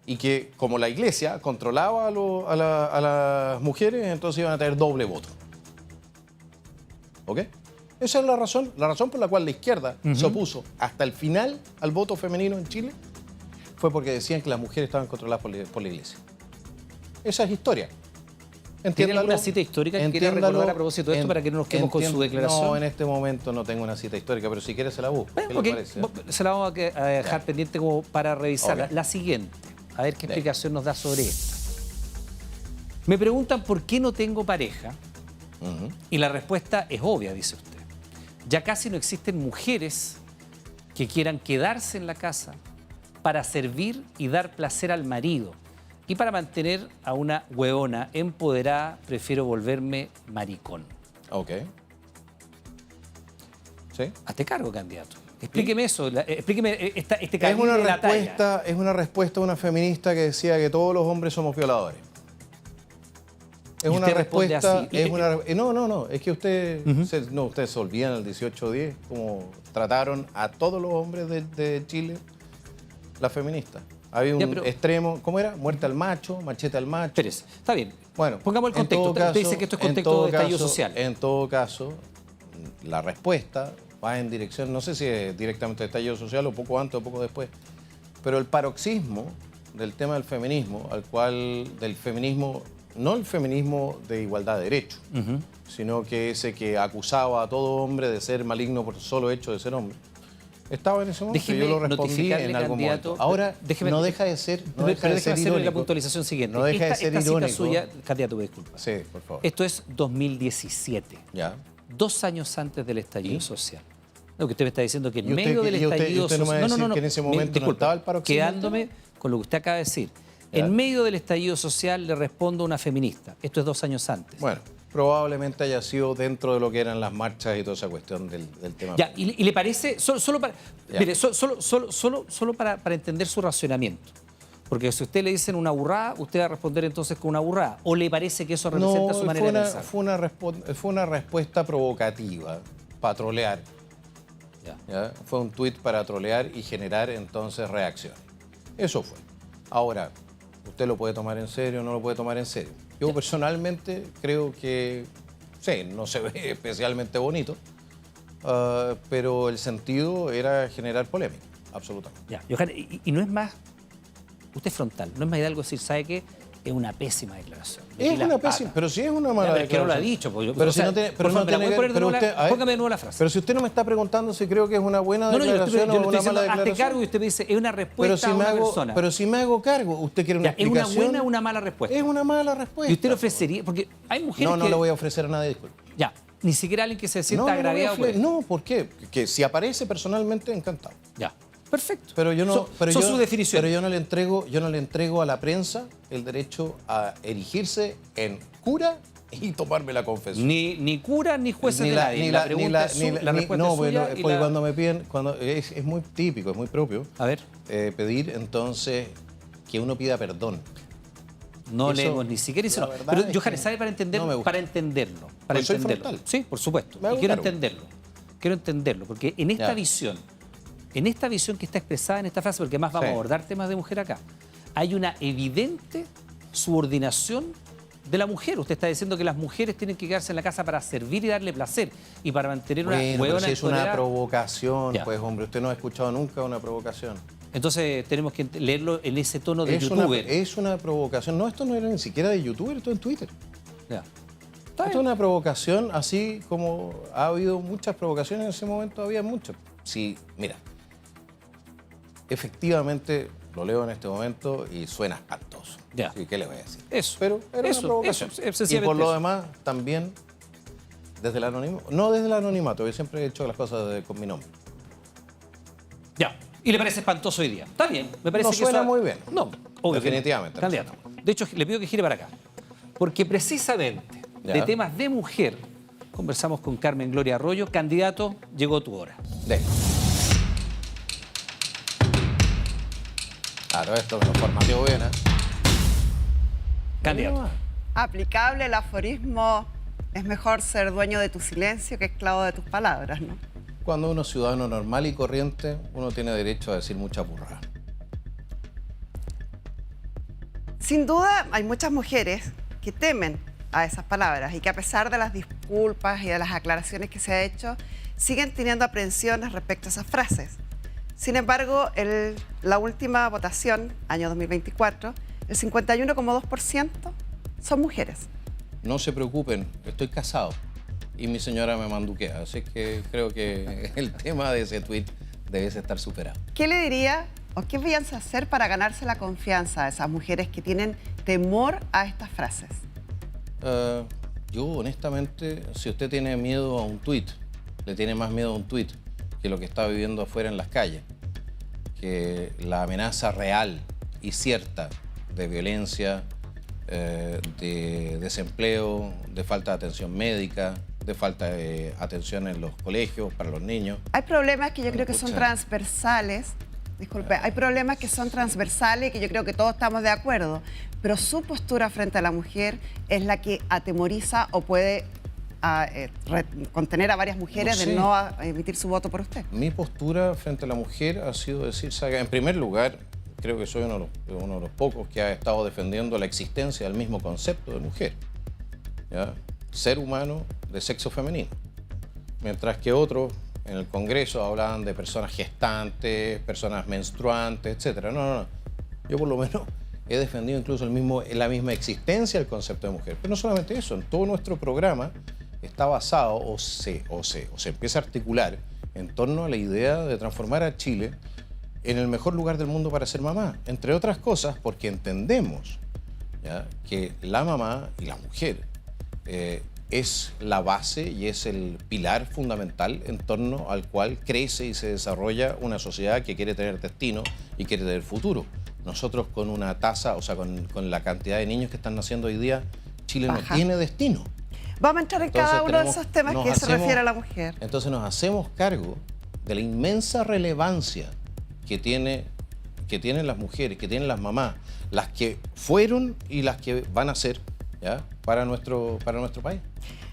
Y que como la iglesia controlaba a las mujeres, entonces iban a tener doble voto. ¿Ok? Esa es la razón por la cual la izquierda se opuso hasta el final al voto femenino en Chile, fue porque decían que las mujeres estaban controladas por la iglesia. Esa es historia. ¿Tiene alguna cita histórica que quiera recordar a propósito de esto para que no nos quedemos con su declaración? No, en este momento no tengo una cita histórica, pero si quiere se la busco. ¿Qué le parece? Se la vamos a dejar pendiente como para revisarla. Okay. La siguiente, a ver qué explicación nos da sobre esto. Me preguntan por qué no tengo pareja y la respuesta es obvia, dice usted. Ya casi no existen mujeres que quieran quedarse en la casa para servir y dar placer al marido. Y para mantener a una huevona empoderada, prefiero volverme maricón. Ok. ¿Sí? Hazte cargo, candidato. Explíqueme eso, explíqueme este Es cariño una de la talla. es una respuesta a una feminista que decía que todos los hombres somos violadores. Es ¿Y una usted responde respuesta... así? No, es que ustedes se olvidan el 18-10, como trataron a todos los hombres de Chile, las feministas. Había un extremo, ¿cómo era? Muerte al macho, machete al macho. Pérez, está bien. Bueno, pongamos el contexto. Usted dice que esto es contexto de estallido social. En todo caso, la respuesta va en dirección, no sé si es directamente de estallido social o poco antes o poco después, pero el paroxismo del tema del feminismo, no el feminismo de igualdad de derechos, sino que ese que acusaba a todo hombre de ser maligno por el solo hecho de ser hombre. Estaba en ese momento, yo lo respondí en algún momento. Ahora, no deja de ser irónico. La puntualización siguiente. No deja de ser irónico. Cita suya, candidato, disculpa. Sí, por favor. Esto es 2017. Ya. 2 años antes del estallido social. Lo que usted me está diciendo que en ¿Y usted- medio del y usted- estallido y usted no me va a social... decir que en ese momento no estaba el paroxismo? Quedándome con lo que usted acaba de decir. Ya. En medio del estallido social le respondo a una feminista. Esto es 2 años antes. Bueno, probablemente haya sido dentro de lo que eran las marchas y toda esa cuestión del tema. Ya, y le parece, solo para, Ya. mire, solo para entender su racionamiento. Porque si a usted le dicen una burrada, usted va a responder entonces con una burrada. ¿O le parece que eso representa su manera de pensar? Fue una respuesta provocativa, para trolear. ¿ya? Fue un tuit para trolear y generar entonces reacciones. Eso fue. Ahora, usted lo puede tomar en serio o no lo puede tomar en serio. Yo personalmente creo que, sí, no se ve especialmente bonito, pero el sentido era generar polémica, absolutamente. Ya, Johan, y no es más, usted es frontal, no es más Hidalgo decir, ¿sabe qué? Es una pésima declaración. Es una pésima, pero sí es una mala pero es que no declaración. lo ha dicho. Porque, Pero o sea, si no tiene, por favor, ¿me la puede poner de nuevo póngame de nuevo la frase. Pero si usted no me está preguntando si creo que es una buena No, yo declaración le o estoy una diciendo, mala hazte declaración. cargo y usted me dice, es una respuesta a una persona. Pero si me hago cargo, usted quiere una Ya, ¿es explicación. una buena o una mala respuesta? Es una mala respuesta. Y usted le ofrecería, porque hay mujeres No, no que... le voy a ofrecer a nadie, disculpe. Ya, ni siquiera alguien que se sienta No, no, agraviado por esto. no, ¿por qué? Que si aparece personalmente, encantado. Ya, perfecto. Pero yo no, Son sus definiciones. Pero yo no le entrego a la prensa el derecho a erigirse en cura y tomarme la confesión. Ni cura ni jueces de nadie. La pregunta es la respuesta no, es suya bueno, y porque la- cuando me piden, es muy típico, es muy propio A ver, pedir entonces que uno pida perdón. no Eso, leemos ni siquiera eso. la No. verdad Pero es Johannes, que ¿sabe para entender? no me gusta. Para entenderlo. Para Pues soy entenderlo. frontal. Sí, por supuesto. Me hago Y quiero cargo. entenderlo. Quiero entenderlo. Porque en esta Ya. visión, que está expresada en esta frase, porque más vamos Sí. a abordar temas de mujer acá, hay una evidente subordinación de la mujer. Usted está diciendo que las mujeres tienen que quedarse en la casa para servir y darle placer y para mantener una Bueno, pero huevona si es una empoderada. provocación, Ya. pues hombre, usted no ha escuchado nunca una provocación. Entonces tenemos que leerlo en ese tono de Es youtuber. una provocación. No, esto no era ni siquiera de youtuber, esto en Twitter. Ya. Esto es una provocación, así como ha habido muchas provocaciones en ese momento, había muchas. Sí, mira, efectivamente lo leo en este momento y suena espantoso. Ya. Sí, ¿qué le voy a decir? Eso. Pero era Eso, una provocación. eso, y sencillamente por lo eso. demás, también desde el anonimato. No desde el anonimato, yo siempre he hecho las cosas con mi nombre. Ya. ¿Y le parece espantoso hoy día? Está bien. Me parece No que suena eso- muy bien. No, obvio que no. Definitivamente no Candidato. De hecho, le pido que gire para acá. Porque precisamente Ya. de temas de mujer conversamos con Carmen Gloria Arroyo. Candidato, llegó tu hora. Claro, esto me lo formateó bien, ¿eh? Candidato. Aplicable el aforismo, es mejor ser dueño de tu silencio que esclavo de tus palabras, ¿no? Cuando uno es ciudadano normal y corriente, uno tiene derecho a decir mucha burrada. Sin duda, hay muchas mujeres que temen a esas palabras y que a pesar de las disculpas y de las aclaraciones que se ha hecho, siguen teniendo aprehensiones respecto a esas frases. Sin embargo, la última votación, año 2024, el 51,2% son mujeres. No se preocupen, estoy casado y mi señora me manduquea, así que creo que el tema de ese tuit debe estar superado. ¿Qué le diría o qué piensa hacer para ganarse la confianza de esas mujeres que tienen temor a estas frases? Yo, honestamente, si usted tiene miedo a un tuit, le tiene más miedo a un tuit que lo que está viviendo afuera en las calles, que la amenaza real y cierta de violencia, de desempleo, de falta de atención médica, de falta de atención en los colegios para los niños. Hay problemas que yo creo que son Pucha. transversales. Disculpe, hay problemas que son transversales y que yo creo que todos estamos de acuerdo, pero su postura frente a la mujer es la que atemoriza o puede contener a varias mujeres No sé. de no emitir su voto por usted. Mi postura frente a la mujer ha sido decir, saga, en primer lugar, creo que soy uno de los pocos que ha estado defendiendo la existencia del mismo concepto de mujer, ¿ya? Ser humano de sexo femenino, mientras que otros en el Congreso hablaban de personas gestantes, personas menstruantes, etc. No. Yo por lo menos he defendido incluso la misma existencia del concepto de mujer. Pero no solamente eso, en todo nuestro programa está basado o se empieza a articular en torno a la idea de transformar a Chile en el mejor lugar del mundo para ser mamá. Entre otras cosas porque entendemos, ¿ya?, que la mamá y la mujer es la base y es el pilar fundamental en torno al cual crece y se desarrolla una sociedad que quiere tener destino y quiere tener futuro. Nosotros con una tasa, o sea, con la cantidad de niños que están naciendo hoy día, Chile Baja. no tiene destino. Vamos a entrar en Entonces cada uno de tenemos- esos temas nos que se hacemos- refiere a la mujer. Entonces nos hacemos cargo de la inmensa relevancia que tienen las mujeres, que tienen las mamás, las que fueron y las que van a ser, ¿ya?, para nuestro país.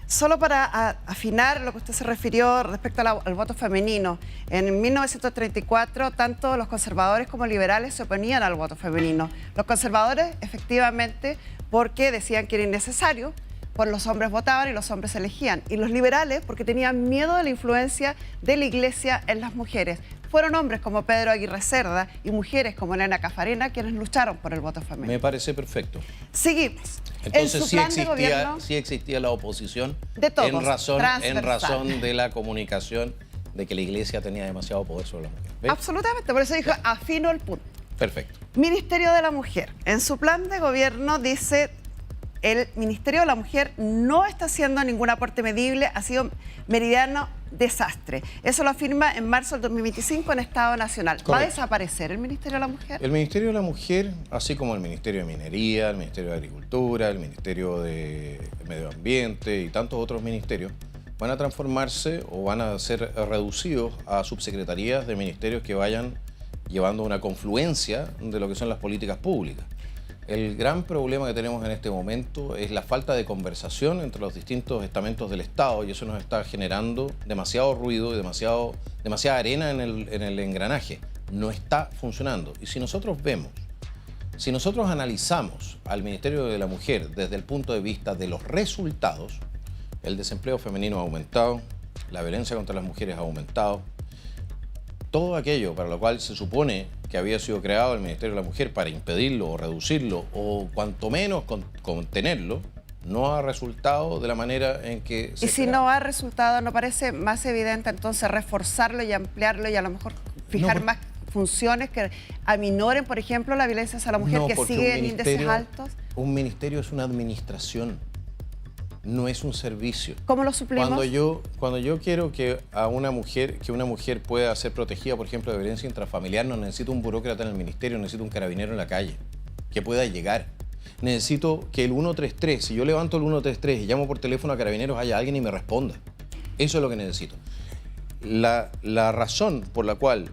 Solo para afinar lo que usted se refirió respecto al voto femenino. En 1934, tanto los conservadores como liberales se oponían al voto femenino. Los conservadores, efectivamente, porque decían que era innecesario, pues los hombres votaban y los hombres elegían. Y los liberales, porque tenían miedo de la influencia de la Iglesia en las mujeres. Fueron hombres como Pedro Aguirre Cerda y mujeres como Elena Cafarena quienes lucharon por el voto femenino. Me parece perfecto. Seguimos. Entonces En su sí plan de gobierno, existía la oposición de todos, en razón transversal. de la comunicación de que la Iglesia tenía demasiado poder sobre la mujer. ¿Ves? Absolutamente, por eso dijo, afino el punto. Perfecto. Ministerio de la Mujer. En su plan de gobierno dice, el Ministerio de la Mujer no está haciendo ningún aporte medible, ha sido meridiano desastre. Eso lo afirma en marzo del 2025 en Estado Nacional. Correcto. ¿Va a desaparecer el Ministerio de la Mujer? El Ministerio de la Mujer, así como el Ministerio de Minería, el Ministerio de Agricultura, el Ministerio de Medio Ambiente y tantos otros ministerios, van a transformarse o van a ser reducidos a subsecretarías de ministerios que vayan llevando una confluencia de lo que son las políticas públicas. El gran problema que tenemos en este momento es la falta de conversación entre los distintos estamentos del Estado y eso nos está generando demasiado ruido y demasiada arena en el engranaje. No está funcionando. Y si nosotros analizamos al Ministerio de la Mujer desde el punto de vista de los resultados, el desempleo femenino ha aumentado, la violencia contra las mujeres ha aumentado, todo aquello para lo cual se supone que había sido creado el Ministerio de la Mujer para impedirlo o reducirlo o cuanto menos contenerlo, no ha resultado de la manera en que se Y si esperaba. no ha resultado, ¿no parece más evidente entonces reforzarlo y ampliarlo y a lo mejor fijar más funciones que aminoren, por ejemplo, la violencia hacia la mujer No, que porque sigue en índices altos? Un ministerio es una administración, no es un servicio. ¿Cómo lo suplimos? Cuando yo quiero que una mujer pueda ser protegida, por ejemplo, de violencia intrafamiliar, no necesito un burócrata en el ministerio, necesito un carabinero en la calle que pueda llegar. Necesito que el 133, si yo levanto el 133 y llamo por teléfono a carabineros, haya alguien y me responda. Eso es lo que necesito. La razón por la cual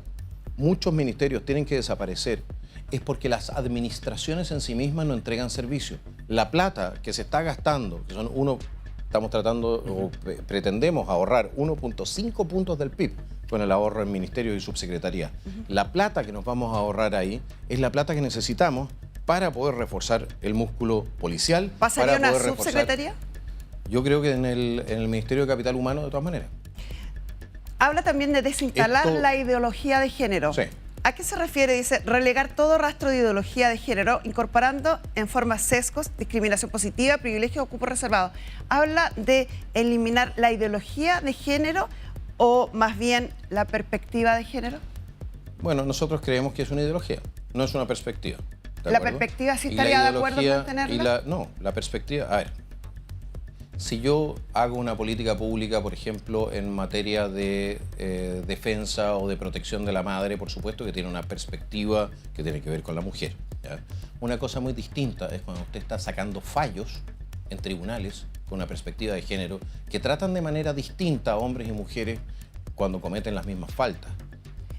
muchos ministerios tienen que desaparecer es porque las administraciones en sí mismas no entregan servicio. La plata que se está gastando, que estamos tratando o pretendemos ahorrar 1.5 puntos del PIB con el ahorro en ministerios y subsecretarías. La plata que nos vamos a ahorrar ahí es la plata que necesitamos para poder reforzar el músculo policial. ¿Pasaría para una poder subsecretaría? Yo creo que en el Ministerio de Capital Humano, de todas maneras. Habla también de desinstalar la ideología de género. Sí. ¿A qué se refiere? Dice, relegar todo rastro de ideología de género, incorporando en forma sesgos, discriminación positiva, privilegios o cupos reservados. ¿Habla de eliminar la ideología de género o más bien la perspectiva de género? Bueno, nosotros creemos que es una ideología, no es una perspectiva. ¿De ¿La acuerdo? perspectiva sí Y la estaría de acuerdo en ideología mantenerla? No, la perspectiva... A ver, si yo hago una política pública, por ejemplo, en materia de defensa o de protección de la madre, por supuesto que tiene una perspectiva que tiene que ver con la mujer, ¿ya? Una cosa muy distinta es cuando usted está sacando fallos en tribunales con una perspectiva de género que tratan de manera distinta a hombres y mujeres cuando cometen las mismas faltas.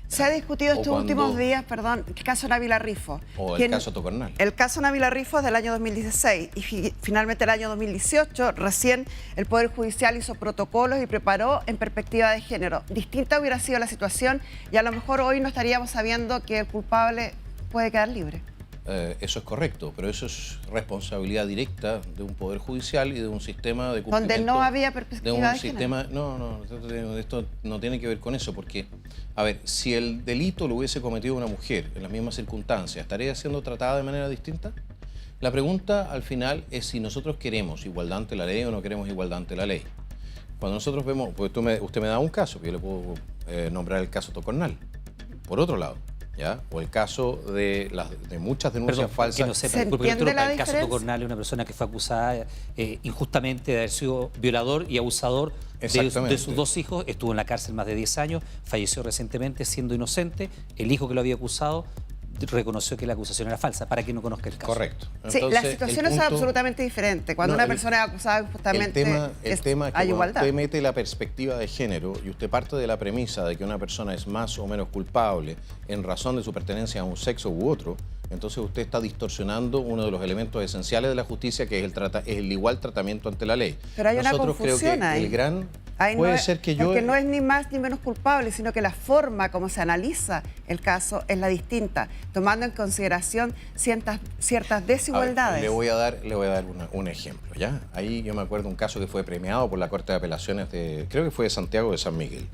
Se ha discutido O estos cuando- últimos días, perdón, el caso Návila Rifo. O el quien- caso Tocornal. El caso Návila Rifo es del año 2016 y finalmente el año 2018 recién el Poder Judicial hizo protocolos y preparó en perspectiva de género. Distinta hubiera sido la situación y a lo mejor hoy no estaríamos sabiendo que el culpable puede quedar libre. Eso es correcto, pero eso es responsabilidad directa de un poder judicial y de un sistema de cumplimiento. Donde no había de perspectiva un de sistema, género. no, esto no tiene que ver con eso, porque, a ver, si el delito lo hubiese cometido una mujer en las mismas circunstancias, ¿estaría siendo tratada de manera distinta? La pregunta al final es si nosotros queremos igualdad ante la ley o no queremos igualdad ante la ley. Cuando nosotros vemos, pues usted me da un caso, yo le puedo nombrar el caso Tocornal. Por otro lado, ¿ya? O el caso de muchas denuncias Perdón, falsas. que no sepa, ¿Se disculpe, entiende doctor, la el caso diferencia? Tocornal es una persona que fue acusada injustamente de haber sido violador y abusador de Exactamente. sus dos hijos, estuvo en la cárcel más de 10 años, falleció recientemente siendo inocente, el hijo que lo había acusado reconoció que la acusación era falsa, para quien no conozca el caso. Correcto. Sí, la Entonces, situación el es punto- absolutamente diferente. Cuando No, una el- persona es acusada injustamente El tema es que hay cuando igualdad. usted mete la perspectiva de género y usted parte de la premisa de que una persona es más o menos culpable en razón de su pertenencia a un sexo u otro, entonces usted está distorsionando uno de los elementos esenciales de la justicia, que es el igual tratamiento ante la ley. Pero hay una Nosotros creo confusión que ahí. el gran... Ahí puede no es, ser que yo... porque no es ni más ni menos culpable, sino que la forma como se analiza el caso es la distinta, tomando en consideración ciertas desigualdades. A ver, le voy a dar un ejemplo, ¿ya? Ahí yo me acuerdo un caso que fue premiado por la Corte de Apelaciones de, creo que fue de Santiago de San Miguel,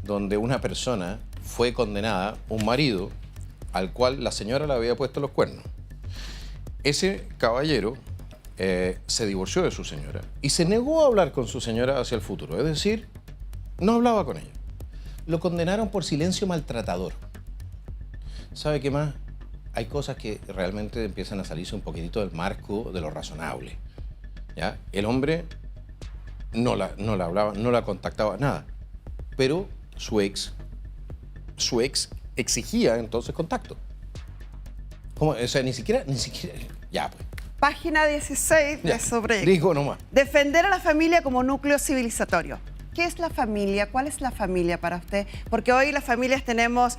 donde una persona fue condenada, un marido, al cual la señora le había puesto los cuernos. Ese caballero se divorció de su señora y se negó a hablar con su señora hacia el futuro, es decir, no hablaba con ella. Lo condenaron por silencio maltratador. ¿Sabe qué más? Hay cosas que realmente empiezan a salirse un poquitito del marco de lo razonable, ¿ya? El hombre no la hablaba, no la contactaba, nada, pero su ex exigía entonces contacto. ¿Cómo? O sea, ni siquiera, ya pues. Página 16 de sobre... Digo nomás. Defender a la familia como núcleo civilizatorio. ¿Qué es la familia? ¿Cuál es la familia para usted? Porque hoy las familias tenemos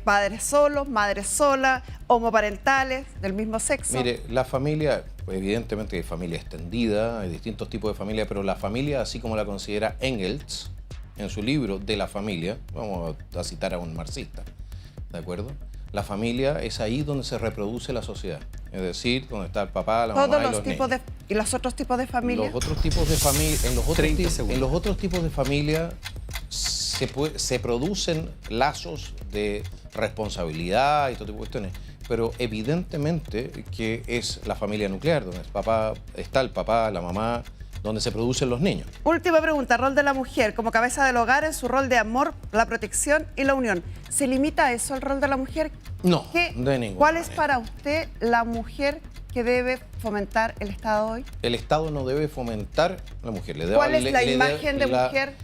padres solos, madres solas, homoparentales del mismo sexo. Mire, la familia, pues evidentemente hay familia extendida, hay distintos tipos de familia, pero la familia, así como la considera Engels en su libro de la familia, vamos a citar a un marxista, ¿de acuerdo? La familia es ahí donde se reproduce la sociedad, es decir, donde está el papá, la mamá y los niños. ¿Y los otros tipos de familia? Los otros tipos de familia, en los otros tipos de familia se producen lazos de responsabilidad y todo tipo de cuestiones, pero evidentemente que es la familia nuclear, donde está el papá, la mamá, donde se producen los niños. Última pregunta, rol de la mujer como cabeza del hogar en su rol de amor, la protección y la unión. ¿Se limita a eso el rol de la mujer? No, de ninguna ¿Cuál es manera. para usted la mujer que debe fomentar el Estado hoy? El Estado no debe fomentar a la mujer. ¿Cuál es la imagen de mujer?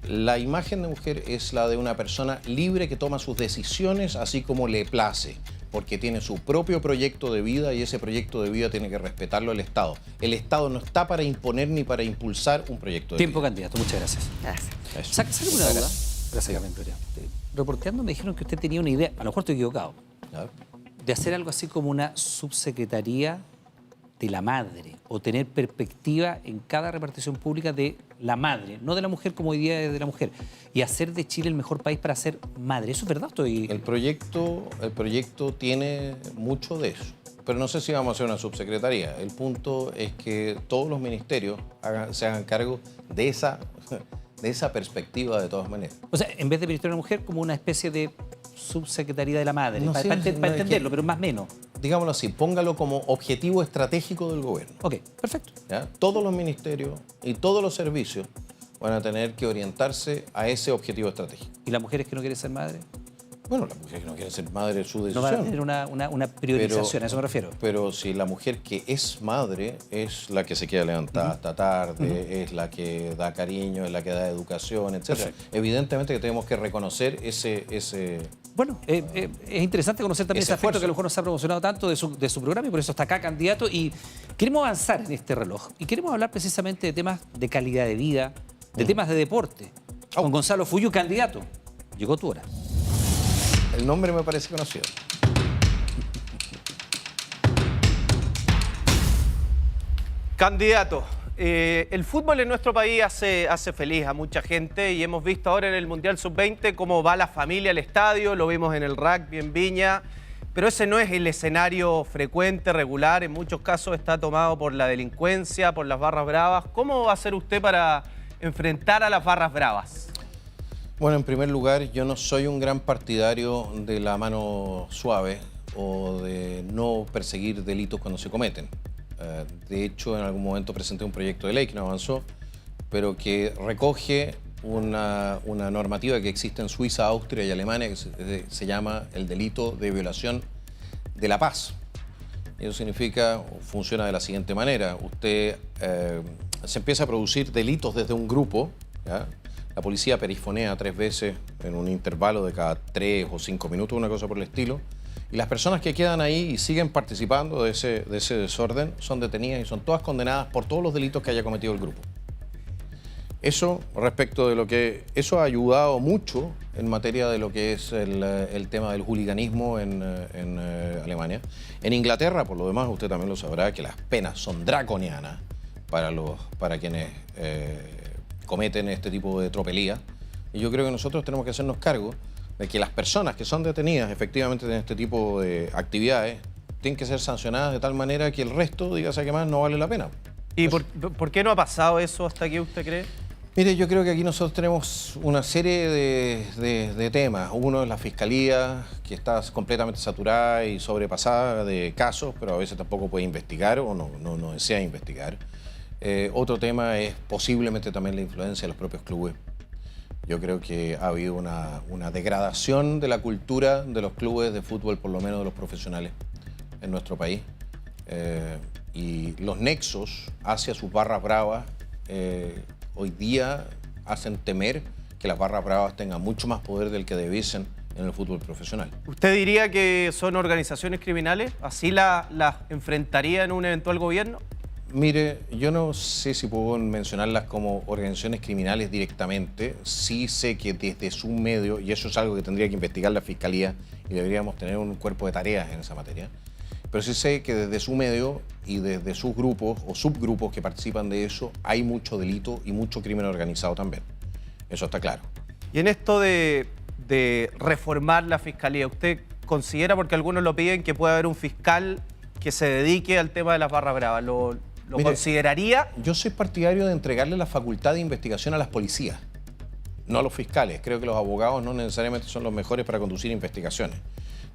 La imagen de mujer es la de una persona libre que toma sus decisiones así como le place, porque tiene su propio proyecto de vida y ese proyecto de vida tiene que respetarlo el Estado. El Estado no está para imponer ni para impulsar un proyecto de Tiempo, vida. candidato. Muchas gracias. Gracias. Eso. Sáqueme una duda. Gracias, Gloria. Reporteando me dijeron que usted tenía una idea, a lo mejor estoy equivocado, ¿Ya? de hacer algo así como una subsecretaría de la madre o tener perspectiva en cada repartición pública de la madre, no de la mujer como hoy día es de la mujer, y hacer de Chile el mejor país para ser madre. ¿Eso es verdad? El proyecto tiene mucho de eso, pero no sé si vamos a hacer una subsecretaría. El punto es que todos los ministerios se hagan cargo de esa perspectiva de todas maneras. O sea, en vez de Ministerio de la Mujer, como una especie de subsecretaría de la madre, No para sé, entenderlo, pero más o menos. Digámoslo así, póngalo como objetivo estratégico del gobierno. Ok, perfecto. ¿Ya? Todos los ministerios y todos los servicios van a tener que orientarse a ese objetivo estratégico. ¿Y las mujeres que no quieren ser madres? Bueno, las mujeres que no quieren ser madre es su No decisión. van a tener una priorización, a eso me refiero. Pero si la mujer que es madre es la que se queda levantada hasta tarde, es la que da cariño, es la que da educación, etc. Perfecto. Evidentemente que tenemos que reconocer ese Bueno, es interesante conocer también ese aspecto esfuerzo. que a lo mejor nos ha promocionado tanto de su programa y por eso está acá, candidato. Y queremos avanzar en este reloj. Y queremos hablar precisamente de temas de calidad de vida, de temas de deporte. Con Gonzalo Fuyu, candidato. Llegó tu hora. El nombre me parece conocido. Candidato, el fútbol en nuestro país hace feliz a mucha gente y hemos visto ahora en el Mundial Sub-20 cómo va la familia al estadio, lo vimos en el rugby en Viña, pero ese no es el escenario frecuente, regular, en muchos casos está tomado por la delincuencia, por las barras bravas. ¿Cómo va a hacer usted para enfrentar a las barras bravas? Bueno, en primer lugar, yo no soy un gran partidario de la mano suave o de no perseguir delitos cuando se cometen. De hecho, en algún momento presenté un proyecto de ley que no avanzó, pero que recoge una normativa que existe en Suiza, Austria y Alemania que se llama el delito de violación de la paz. Y eso significa, o funciona de la siguiente manera. Usted se empieza a producir delitos desde un grupo, ¿ya? La policía perifonea 3 veces en un intervalo de cada 3 o 5 minutos, una cosa por el estilo. Y las personas que quedan ahí y siguen participando de ese desorden son detenidas y son todas condenadas por todos los delitos que haya cometido el grupo. Eso respecto de lo que... Eso ha ayudado mucho en materia de lo que es el tema del hooliganismo en Alemania. En Inglaterra, por lo demás, usted también lo sabrá, que las penas son draconianas para quienes cometen este tipo de tropelía. Y yo creo que nosotros tenemos que hacernos cargo de que las personas que son detenidas efectivamente en este tipo de actividades tienen que ser sancionadas de tal manera que el resto, dígase que más, no vale la pena. ¿Y por qué no ha pasado eso hasta aquí, usted cree? Mire, yo creo que aquí nosotros tenemos una serie de temas. Uno es la fiscalía, que está completamente saturada y sobrepasada de casos, pero a veces tampoco puede investigar o no desea investigar. Otro tema es posiblemente también la influencia de los propios clubes. Yo creo que ha habido una degradación de la cultura de los clubes de fútbol, por lo menos de los profesionales en nuestro país. Y los nexos hacia sus barras bravas hoy día hacen temer que las barras bravas tengan mucho más poder del que debiesen en el fútbol profesional. ¿Usted diría que son organizaciones criminales? ¿Así las enfrentaría en un eventual gobierno? Mire, yo no sé si puedo mencionarlas como organizaciones criminales directamente. Sí sé que desde su medio, y eso es algo que tendría que investigar la Fiscalía y deberíamos tener un cuerpo de tareas en esa materia, pero sí sé que desde su medio y desde sus grupos o subgrupos que participan de eso hay mucho delito y mucho crimen organizado también. Eso está claro. Y en esto de reformar la Fiscalía, ¿usted considera, porque algunos lo piden, que puede haber un fiscal que se dedique al tema de las barras bravas? ¿Lo Mire, consideraría? Yo soy partidario de entregarle la facultad de investigación a las policías, no a los fiscales. Creo que los abogados no necesariamente son los mejores para conducir investigaciones.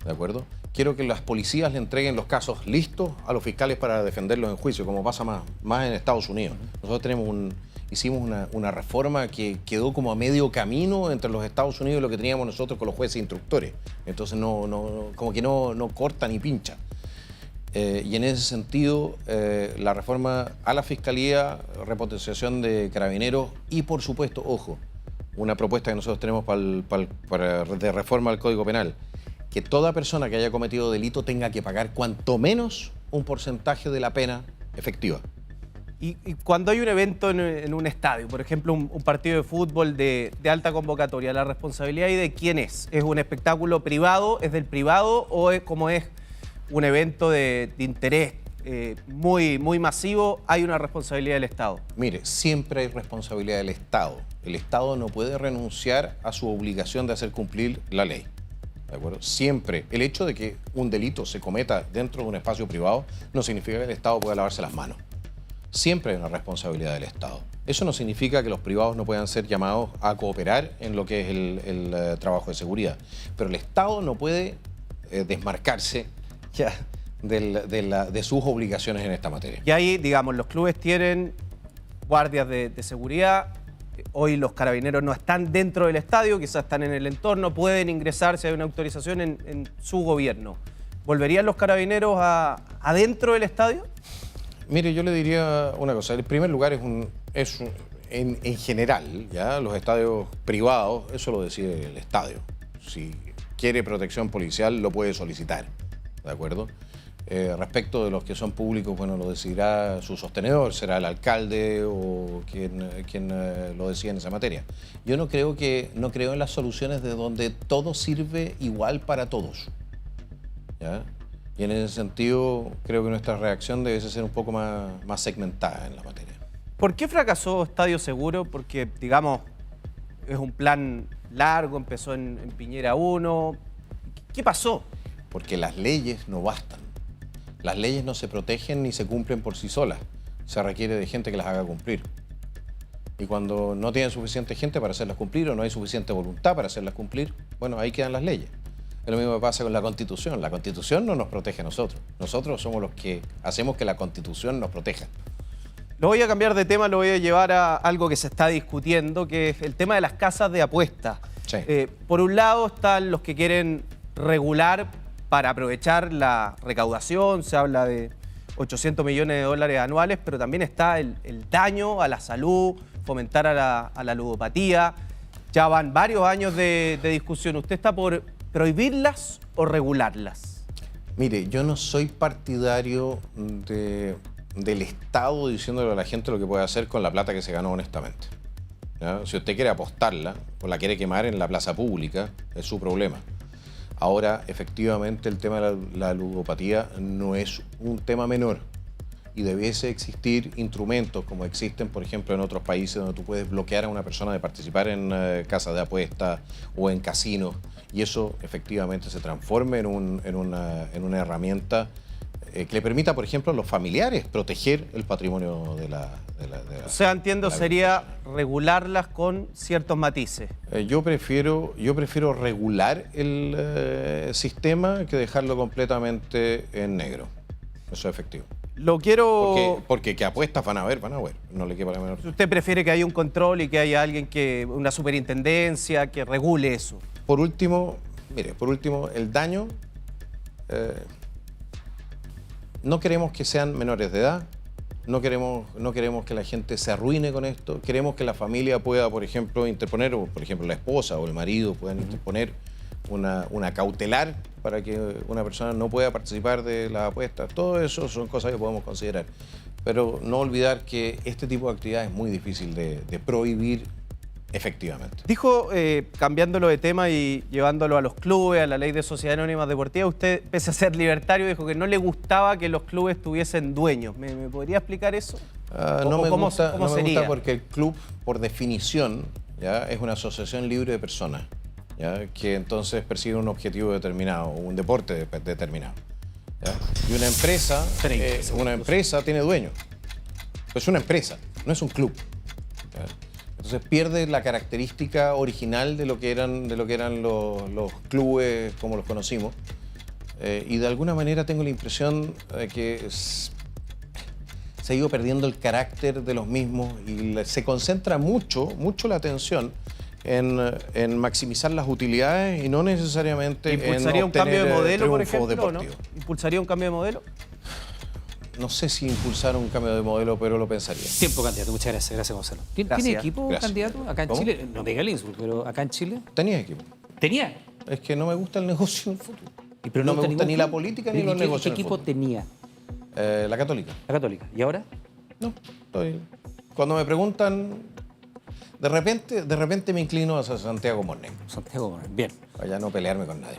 ¿De acuerdo? Quiero que las policías le entreguen los casos listos a los fiscales para defenderlos en juicio, como pasa más en Estados Unidos. Nosotros hicimos una reforma que quedó como a medio camino entre los Estados Unidos y lo que teníamos nosotros con los jueces instructores. Entonces como que no corta ni pincha. Y en ese sentido, la reforma a la Fiscalía, repotenciación de carabineros y, por supuesto, ojo, una propuesta que nosotros tenemos de reforma al Código Penal, que toda persona que haya cometido delito tenga que pagar cuanto menos un porcentaje de la pena efectiva. Y cuando hay un evento en un estadio, por ejemplo, un partido de fútbol de alta convocatoria, ¿la responsabilidad ahí de quién es? ¿Es un espectáculo privado? ¿Es del privado? ¿O es como es un evento de interés muy masivo? ¿Hay una responsabilidad del Estado? Mire, siempre hay responsabilidad del Estado. El Estado no puede renunciar a su obligación de hacer cumplir la ley. ¿De acuerdo? Siempre. El hecho de que un delito se cometa dentro de un espacio privado no significa que el Estado pueda lavarse las manos. Siempre hay una responsabilidad del Estado. Eso no significa que los privados no puedan ser llamados a cooperar en lo que es el trabajo de seguridad. Pero el Estado no puede desmarcarse ya de sus obligaciones en esta materia. Y ahí, digamos, los clubes tienen guardias de seguridad. Hoy los carabineros no están dentro del estadio, quizás están en el entorno, pueden ingresar si hay una autorización en su gobierno. ¿Volverían los carabineros adentro del estadio? Mire, yo le diría una cosa. En primer lugar, en general, ¿ya? Los estadios privados, eso lo decide el estadio. Si quiere protección policial, lo puede solicitar. ¿De acuerdo? Respecto de los que son públicos, bueno, lo decidirá su sostenedor, será el alcalde o quien lo decida en esa materia. Yo no creo en las soluciones de donde todo sirve igual para todos. ¿Ya? Y en ese sentido, creo que nuestra reacción debe ser un poco más segmentada en la materia. ¿Por qué fracasó Estadio Seguro? Porque, digamos, es un plan largo, empezó en Piñera 1. ¿Qué pasó? Porque las leyes no bastan. Las leyes no se protegen ni se cumplen por sí solas. Se requiere de gente que las haga cumplir. Y cuando no tienen suficiente gente para hacerlas cumplir o no hay suficiente voluntad para hacerlas cumplir, bueno, ahí quedan las leyes. Es lo mismo que pasa con la Constitución. La Constitución no nos protege a nosotros. Nosotros somos los que hacemos que la Constitución nos proteja. Lo voy a cambiar de tema, lo voy a llevar a algo que se está discutiendo, que es el tema de las casas de apuestas. Sí. Por un lado están los que quieren regular para aprovechar la recaudación, se habla de 800 millones de dólares anuales, pero también está el daño a la salud, fomentar a la ludopatía. Ya van varios años de discusión. ¿Usted está por prohibirlas o regularlas? Mire, yo no soy partidario del Estado diciéndole a la gente lo que puede hacer con la plata que se ganó honestamente. ¿ya? Si usted quiere apostarla o la quiere quemar en la plaza pública, es su problema. Ahora, efectivamente, el tema de la ludopatía no es un tema menor y debiese existir instrumentos como existen, por ejemplo, en otros países donde tú puedes bloquear a una persona de participar en casas de apuestas o en casinos y eso efectivamente se transforme en una herramienta que le permita, por ejemplo, a los familiares proteger el patrimonio de la O sea, entiendo, de la sería regularlas con ciertos matices. Yo prefiero regular el sistema que dejarlo completamente en negro. Eso es efectivo. Lo quiero... Porque que apuestas van a ver. No le quepa la menor. ¿Usted prefiere que haya un control y que haya alguien una superintendencia que regule eso? Por último, el daño... no queremos que sean menores de edad. No queremos que la gente se arruine con esto. Queremos que la familia pueda, por ejemplo, interponer, o por ejemplo la esposa o el marido puedan interponer una cautelar para que una persona no pueda participar de las apuestas. Todo eso son cosas que podemos considerar. Pero no olvidar que este tipo de actividad es muy difícil de prohibir efectivamente. Dijo, cambiándolo de tema y llevándolo a los clubes, a la ley de sociedades anónimas deportivas, usted, pese a ser libertario, dijo que no le gustaba que los clubes tuviesen dueños. ¿Me podría explicar eso? No me gusta sería? Porque el club, por definición, ¿ya? Es una asociación libre de personas, ¿ya? Que entonces persigue un objetivo determinado, un deporte determinado, ¿ya? Y una empresa tiene dueño. Es una empresa, no es un club, ¿ya? Entonces pierde la característica original de lo que eran los clubes como los conocimos. Y de alguna manera tengo la impresión de que se ha ido perdiendo el carácter de los mismos y se concentra mucho la atención en maximizar las utilidades y no necesariamente ¿Impulsaría en un cambio de modelo, por ejemplo, deportivo. ¿no? ¿Impulsaría un cambio de modelo? No sé si impulsar un cambio de modelo, pero lo pensaría. Tiempo, candidato. Muchas gracias. Gracias, Gonzalo. ¿Tiene Gracias. equipo, Gracias. candidato? Acá en ¿Cómo? Chile, no me diga el Innsbruck, pero acá en Chile. Tenía equipo. ¿Tenía? Es que no me gusta el negocio en el fútbol. Pero no me gusta ningún ni la club. política ni ¿Y los qué negocios en el equipo fútbol. tenía? La Católica. La Católica. ¿Y ahora? No, estoy... Cuando me preguntan, de repente me inclino hacia Santiago Morning. Santiago Morning. Bien. Para ya no pelearme con nadie.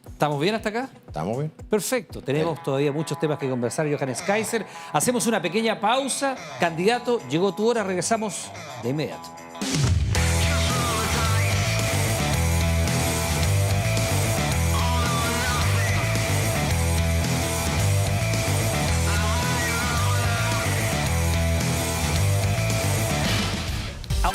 ¿Estamos bien hasta acá? ¿Estamos bien? Perfecto. Tenemos todavía muchos temas que conversar, Johannes Kaiser. Hacemos una pequeña pausa. Candidato, llegó tu hora. Regresamos de inmediato. Au.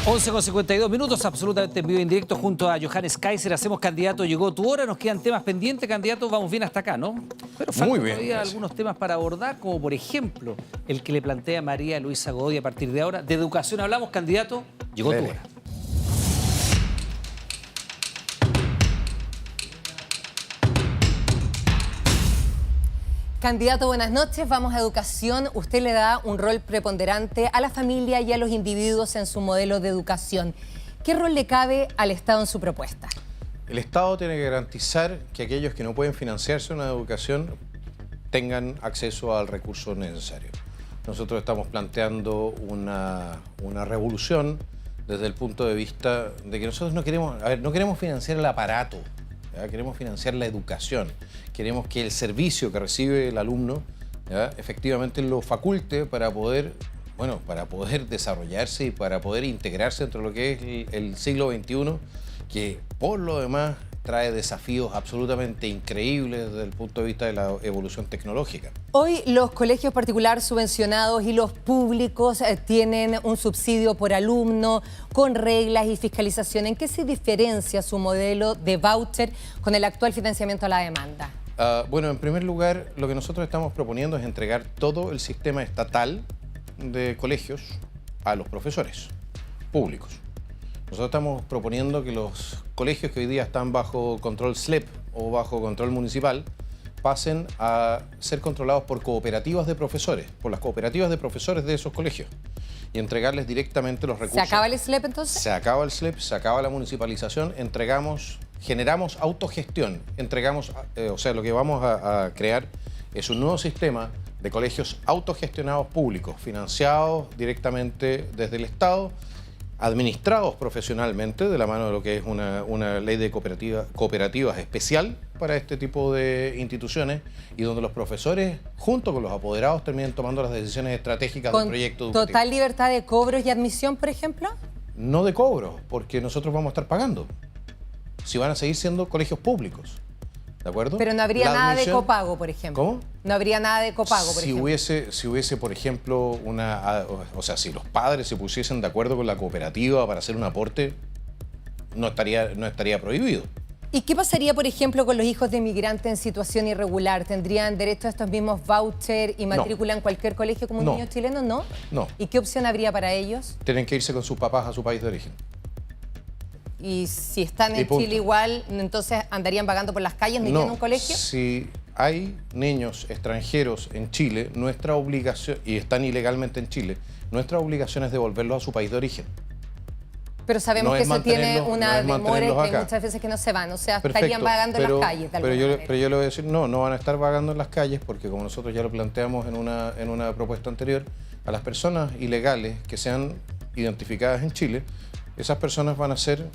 11:52, absolutamente en vivo y en directo junto a Johannes Kaiser. Hacemos candidato, llegó tu hora, nos quedan temas pendientes, candidato, vamos bien hasta acá, ¿no? Pero faltan Muy bien, todavía gracias. algunos temas para abordar, como por ejemplo el que le plantea María Luisa Godoy a partir de ahora. De educación hablamos, candidato, llegó tu Dele. hora. Candidato, buenas noches. Vamos a educación. Usted le da un rol preponderante a la familia y a los individuos en su modelo de educación. ¿Qué rol le cabe al Estado en su propuesta? El Estado tiene que garantizar que aquellos que no pueden financiarse una educación tengan acceso al recurso necesario. Nosotros estamos planteando una revolución desde el punto de vista de que nosotros no queremos financiar el aparato, ¿ya? Queremos financiar la educación. Queremos que el servicio que recibe el alumno, ¿ya? Efectivamente lo faculte para poder desarrollarse y para poder integrarse dentro de lo que es el siglo XXI, que por lo demás trae desafíos absolutamente increíbles desde el punto de vista de la evolución tecnológica. Hoy los colegios particulares subvencionados y los públicos tienen un subsidio por alumno con reglas y fiscalización. ¿En qué se diferencia su modelo de voucher con el actual financiamiento a la demanda? Bueno, en primer lugar, lo que nosotros estamos proponiendo es entregar todo el sistema estatal de colegios a los profesores públicos. Nosotros estamos proponiendo que los colegios que hoy día están bajo control SLEP o bajo control municipal pasen a ser controlados por cooperativas de profesores, por las cooperativas de profesores de esos colegios y entregarles directamente los recursos. ¿Se acaba el SLEP entonces? Se acaba el SLEP, se acaba la municipalización, entregamos generamos autogestión, entregamos, o sea, lo que vamos a crear es un nuevo sistema de colegios autogestionados públicos, financiados directamente desde el Estado, administrados profesionalmente de la mano de lo que es una ley de cooperativas especial para este tipo de instituciones y donde los profesores, junto con los apoderados, terminen tomando las decisiones estratégicas del proyecto educativo. ¿Total libertad de cobros y admisión, por ejemplo? No de cobro, porque nosotros vamos a estar pagando. Si van a seguir siendo colegios públicos. ¿De acuerdo? Pero no habría La nada de admisión- copago, por ejemplo. ¿Cómo? No habría nada de copago, por si ejemplo. hubiese, por ejemplo, o sea, si los padres se pusiesen de acuerdo con la cooperativa para hacer un aporte, no estaría prohibido. ¿Y qué pasaría, por ejemplo, con los hijos de migrantes en situación irregular? ¿Tendrían derecho a estos mismos vouchers y matrícula en cualquier colegio como un No. niño chileno? No. No. ¿Y qué opción habría para ellos? Tienen que irse con sus papás a su país de origen. Y si están Y en punto. Chile igual, entonces andarían vagando por las calles, no irían a un colegio. Si hay niños extranjeros en Chile, nuestra obligación, y están ilegalmente en Chile, nuestra obligación es devolverlos a su país de origen. Pero sabemos no que es eso tiene mantenerlos- una no es demora y mantenerlos que hay acá. muchas veces que no se van. O sea, Perfecto, estarían vagando en las calles, de alguna manera. pero yo le voy a decir, no van a estar vagando en las calles porque como nosotros ya lo planteamos en una propuesta anterior, a las personas ilegales que sean identificadas en Chile, esas personas van a ser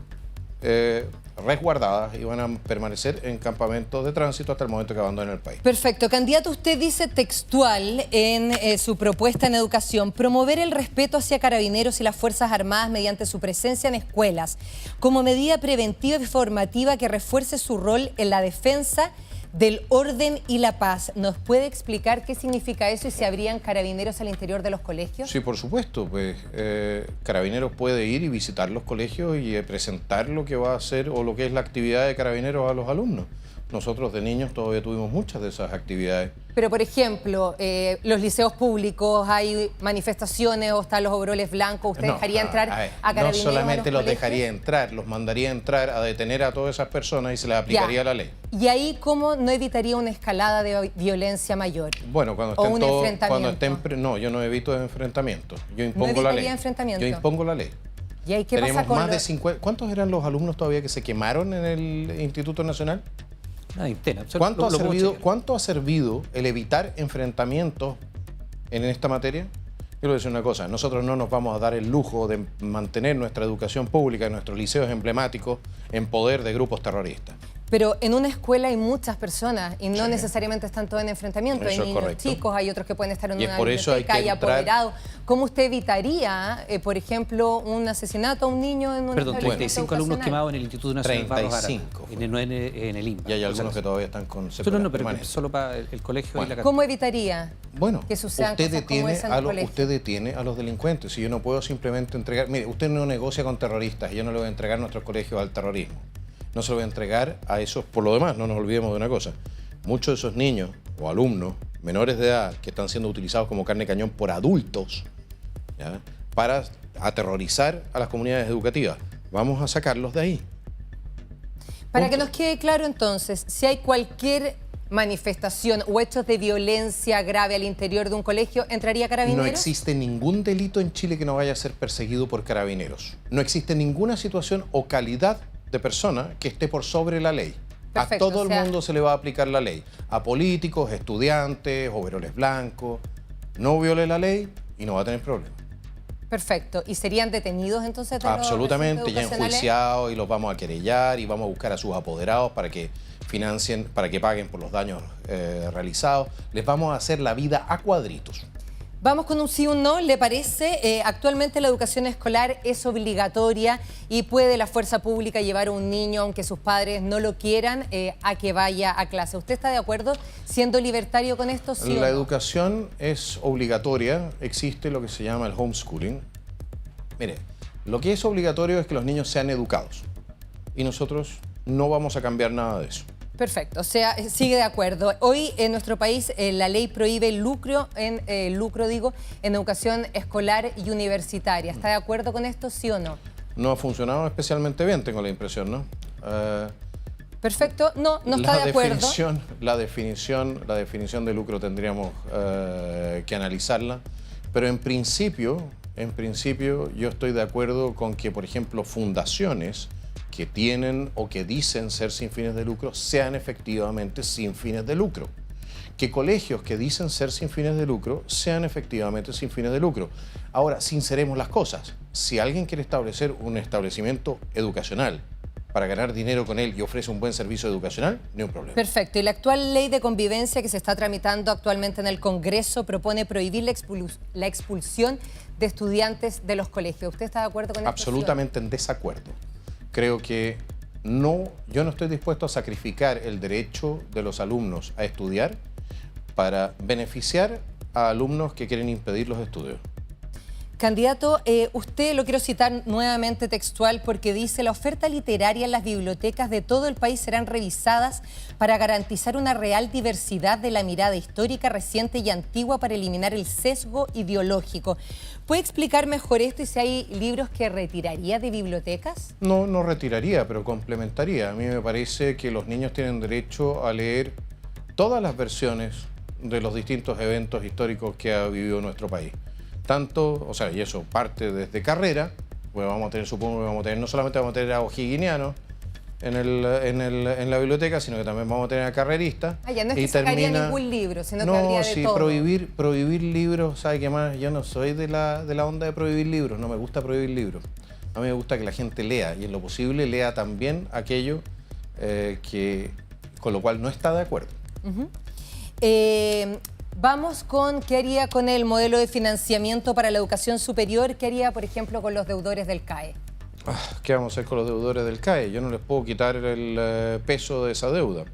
resguardadas y van a permanecer en campamentos de tránsito hasta el momento que abandonen el país. Perfecto. Candidato, usted dice textual en su propuesta en educación, promover el respeto hacia carabineros y las Fuerzas Armadas mediante su presencia en escuelas, como medida preventiva y formativa que refuerce su rol en la defensa del orden y la paz. ¿Nos puede explicar qué significa eso y si habrían carabineros al interior de los colegios? Sí, por supuesto. Pues Carabineros puede ir y visitar los colegios y presentar lo que va a hacer o lo que es la actividad de Carabineros a los alumnos. Nosotros de niños todavía tuvimos muchas de esas actividades. Pero, por ejemplo, los liceos públicos, hay manifestaciones o están los overoles blancos, ¿usted dejaría entrar a carabineros no solamente a los colegios? dejaría entrar, los mandaría entrar a detener a todas esas personas y se les aplicaría Ya. la ley. ¿Y ahí cómo no evitaría una escalada de violencia mayor? Bueno, cuando O estén un todos, enfrentamiento. no, yo no evito enfrentamientos. Yo impongo la evitaría ley. enfrentamiento. Yo impongo la ley. ¿Y ahí qué Tenemos pasa con más de los- 50. ¿Cuántos eran los alumnos todavía que se quemaron en el Instituto Nacional? Una veintena. ¿Cuánto ha podemos servido, chequear. ¿Cuánto ha servido el evitar enfrentamientos en esta materia? Quiero decir una cosa, nosotros no nos vamos a dar el lujo de mantener nuestra educación pública, nuestros liceos emblemáticos en poder de grupos terroristas. Pero en una escuela hay muchas personas y no Sí. necesariamente están todos en enfrentamiento. Eso hay es niños correcto. chicos, hay otros que pueden estar en Y es una por eso hay biblioteca, que hay entrar- apoderados. ¿Cómo usted evitaría, por ejemplo, un asesinato a un niño en una Perdón, establecimiento 35 alumnos educacional? quemados en el Instituto Nacional Barros Arana, 35. en el INBA. Y hay algunos que todavía están con No, secuelas pero permanentes. solo para el colegio y Bueno. la cárcel. ¿Cómo evitaría Bueno, que sucedan usted cosas como detiene, esa en el colegio? usted detiene a los delincuentes. Si yo no puedo simplemente entregar... Mire, usted no negocia con terroristas. Yo no le voy a entregar nuestros colegios al terrorismo. No se lo voy a entregar a esos... Por lo demás, no nos olvidemos de una cosa. Muchos de esos niños o alumnos menores de edad que están siendo utilizados como carne de cañón por adultos, ¿ya?, para aterrorizar a las comunidades educativas. Vamos a sacarlos de ahí. Para que Punto. nos quede claro entonces, si hay cualquier manifestación o hechos de violencia grave al interior de un colegio, ¿entraría Carabineros? No existe ningún delito en Chile que no vaya a ser perseguido por Carabineros. No existe ninguna situación o calidad de persona que esté por sobre la ley. Perfecto, A todo o sea- el mundo se le va a aplicar la ley. A políticos, estudiantes, overoles blancos. No viole la ley y no va a tener problema. Perfecto. ¿Y serían detenidos entonces? De los Absolutamente, recintos ya educacionales? enjuiciados y los vamos a querellar y vamos a buscar a sus apoderados para que financien, para que paguen por los daños realizados. Les vamos a hacer la vida a cuadritos. Vamos con un sí o un no, ¿le parece? Actualmente la educación escolar es obligatoria y puede la fuerza pública llevar a un niño, aunque sus padres no lo quieran, a que vaya a clase. ¿Usted está de acuerdo siendo libertario con esto? ¿Sí o La no? educación es obligatoria, existe lo que se llama el homeschooling. Mire, lo que es obligatorio es que los niños sean educados y nosotros no vamos a cambiar nada de eso. Perfecto, o sea, sigue de acuerdo. Hoy en nuestro país la ley prohíbe el lucro en educación escolar y universitaria. ¿Está de acuerdo con esto, sí o no? No ha funcionado especialmente bien, tengo la impresión, ¿no? Perfecto, no está de acuerdo. La definición de lucro tendríamos que analizarla, pero en principio yo estoy de acuerdo con que, por ejemplo, fundaciones que tienen o que dicen ser sin fines de lucro sean efectivamente sin fines de lucro. Que colegios que dicen ser sin fines de lucro sean efectivamente sin fines de lucro. Ahora, sinceremos las cosas. Si alguien quiere establecer un establecimiento educacional para ganar dinero con él y ofrece un buen servicio educacional, no hay un problema. Perfecto. Y la actual ley de convivencia que se está tramitando actualmente en el Congreso propone prohibir la expulsión de estudiantes de los colegios. ¿Usted está de acuerdo con esto? Absolutamente en desacuerdo. Creo que yo no estoy dispuesto a sacrificar el derecho de los alumnos a estudiar para beneficiar a alumnos que quieren impedir los estudios. Candidato, usted lo quiero citar nuevamente textual porque dice: la oferta literaria en las bibliotecas de todo el país serán revisadas para garantizar una real diversidad de la mirada histórica, reciente y antigua para eliminar el sesgo ideológico. ¿Puede explicar mejor esto y si hay libros que retiraría de bibliotecas? No retiraría, pero complementaría. A mí me parece que los niños tienen derecho a leer todas las versiones de los distintos eventos históricos que ha vivido nuestro país. Y eso parte desde carrera, pues vamos a tener, supongo que vamos a tener, no solamente vamos a tener a O'Higginiano en la biblioteca, sino que también vamos a tener a carreristas. Ya no es que sacaría ningún libro, sino que habría de todo. Prohibir libros, ¿sabe qué más? Yo no soy de la onda de prohibir libros, no me gusta prohibir libros. A mí me gusta que la gente lea y en lo posible lea también aquello con lo cual no está de acuerdo. Vamos con qué haría con el modelo de financiamiento para la educación superior, qué haría, por ejemplo, con los deudores del CAE. ¿Qué vamos a hacer con los deudores del CAE? Yo no les puedo quitar el peso de esa deuda.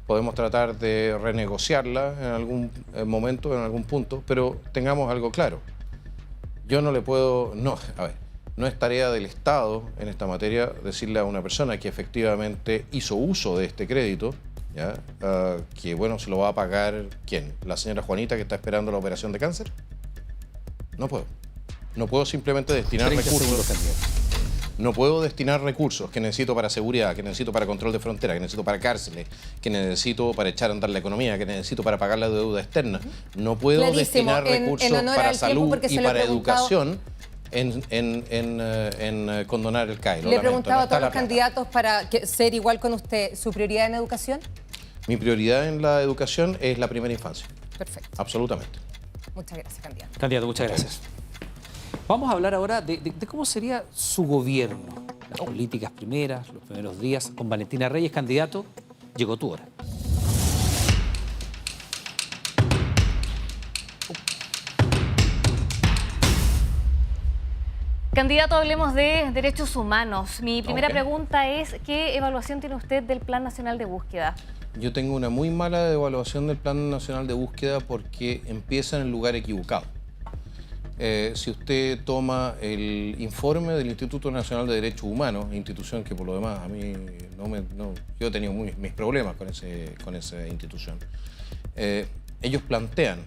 Podemos tratar de renegociarla en algún momento, en algún punto, pero tengamos algo claro. Yo no le puedo... No es tarea del Estado en esta materia decirle a una persona que efectivamente hizo uso de este crédito, ¿ya? Que bueno, se lo va a pagar ¿quién? ¿La señora Juanita que está esperando la operación de cáncer? No puedo. No puedo simplemente destinar recursos. No puedo destinar recursos que necesito para seguridad, que necesito para control de frontera, que necesito para cárceles, que necesito para echar a andar la economía, que necesito para pagar la deuda externa. No puedo destinar recursos para salud y para educación en condonar el CAE. Le preguntaba a todos los candidatos para ser igual con usted, ¿su prioridad en educación? Mi prioridad en la educación es la primera infancia. Perfecto. Absolutamente. Muchas gracias, candidato. Candidato, muchas gracias. Vamos a hablar ahora de cómo sería su gobierno. Las políticas primeras, los primeros días. Con Valentina Reyes, candidato, llegó tu hora. Candidato, hablemos de derechos humanos. Mi primera pregunta es, ¿qué evaluación tiene usted del Plan Nacional de Búsqueda? Yo tengo una muy mala evaluación del Plan Nacional de Búsqueda porque empieza en el lugar equivocado. Si usted toma el informe del Instituto Nacional de Derechos Humanos, institución que por lo demás a mí yo he tenido mis problemas con esa institución, ellos plantean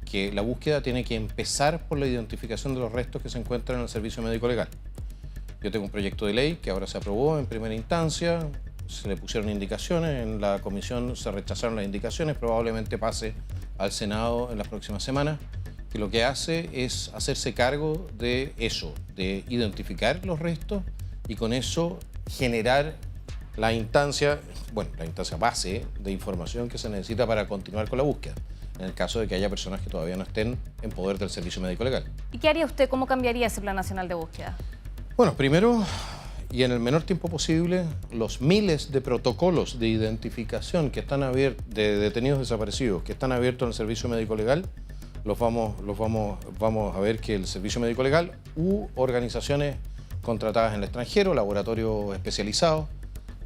que la búsqueda tiene que empezar por la identificación de los restos que se encuentran en el servicio médico legal. Yo tengo un proyecto de ley que ahora se aprobó en primera instancia, se le pusieron indicaciones, en la comisión se rechazaron las indicaciones, probablemente pase al Senado en las próximas semanas, que lo que hace es hacerse cargo de eso, de identificar los restos y con eso generar la instancia base de información que se necesita para continuar con la búsqueda, en el caso de que haya personas que todavía no estén en poder del servicio médico legal. ¿Y qué haría usted? ¿Cómo cambiaría ese Plan Nacional de Búsqueda? Bueno, primero, y en el menor tiempo posible, los miles de protocolos de identificación que están abiertos, de detenidos desaparecidos, que están abiertos en el servicio médico legal, vamos a ver que el servicio médico legal u organizaciones contratadas en el extranjero, laboratorios especializados,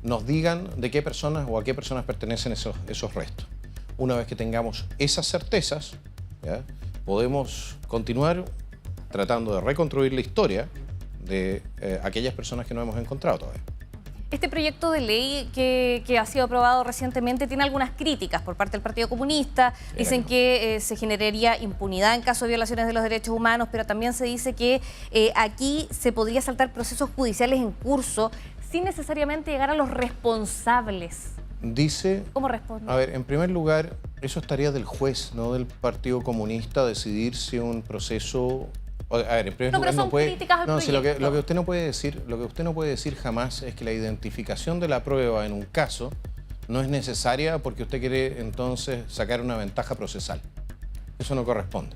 nos digan de qué personas o a qué personas pertenecen esos restos. Una vez que tengamos esas certezas, ¿ya?, podemos continuar tratando de reconstruir la historia de aquellas personas que no hemos encontrado todavía. Este proyecto de ley que ha sido aprobado recientemente tiene algunas críticas por parte del Partido Comunista. Dicen que se generaría impunidad en caso de violaciones de los derechos humanos, pero también se dice que aquí se podría saltar procesos judiciales en curso sin necesariamente llegar a los responsables. Dice... ¿Cómo responde? A ver, en primer lugar, eso estaría del juez, no del Partido Comunista, decidir si un proceso A ver, en primer No, lugar, pero son críticas al sí, lo que proyecto. usted no puede decir jamás es que la identificación de la prueba en un caso no es necesaria porque usted quiere entonces sacar una ventaja procesal. Eso no corresponde,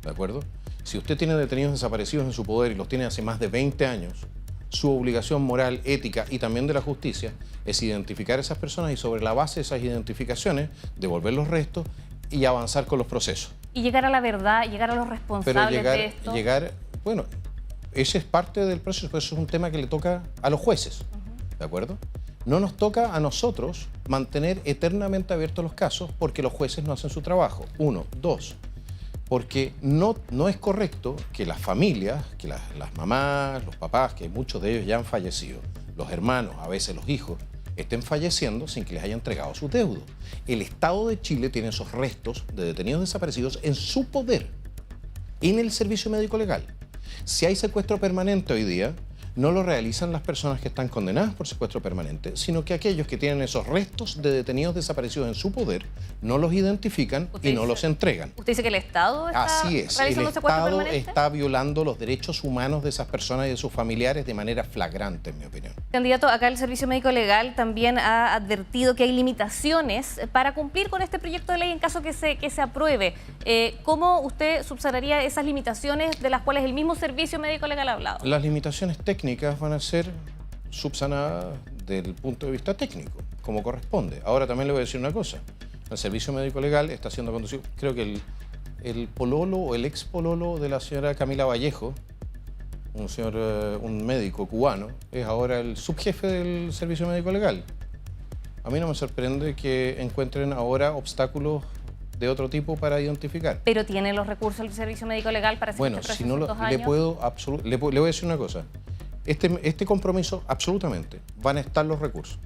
¿de acuerdo? Si usted tiene detenidos desaparecidos en su poder y los tiene hace más de 20 años, su obligación moral, ética y también de la justicia es identificar a esas personas y sobre la base de esas identificaciones devolver los restos y avanzar con los procesos. Y llegar a la verdad, llegar a los responsables de esto. Bueno, ese es parte del proceso, pero eso es un tema que le toca a los jueces, ¿de acuerdo? No nos toca a nosotros mantener eternamente abiertos los casos porque los jueces no hacen su trabajo. 1, 2, porque no es correcto que las familias, que las mamás, los papás, que muchos de ellos ya han fallecido, los hermanos, a veces los hijos, estén falleciendo sin que les haya entregado su deudo. El Estado de Chile tiene esos restos de detenidos desaparecidos en su poder, en el servicio médico legal. Si hay secuestro permanente hoy día, no lo realizan las personas que están condenadas por secuestro permanente, sino que aquellos que tienen esos restos de detenidos desaparecidos en su poder no los identifican y no los entregan. ¿Usted dice que el Estado está Así es, el realizando secuestro Estado permanente? está violando los derechos humanos de esas personas y de sus familiares de manera flagrante, en mi opinión. Candidato, acá el Servicio Médico Legal también ha advertido que hay limitaciones para cumplir con este proyecto de ley en caso que se apruebe. ¿Cómo usted subsanaría esas limitaciones de las cuales el mismo Servicio Médico Legal ha hablado? Las limitaciones técnicas van a ser subsanadas desde el punto de vista técnico, como corresponde. Ahora también le voy a decir una cosa. El Servicio Médico Legal está siendo conducido, creo que el pololo o el ex pololo de la señora Camila Vallejo, un médico cubano, es ahora el subjefe del Servicio Médico Legal. A mí no me sorprende que encuentren ahora obstáculos de otro tipo para identificar. ¿Pero tiene los recursos del Servicio Médico Legal para hacer Bueno, este si proceso no en 2 años? le voy a decir una cosa. Este compromiso, absolutamente, van a estar los recursos.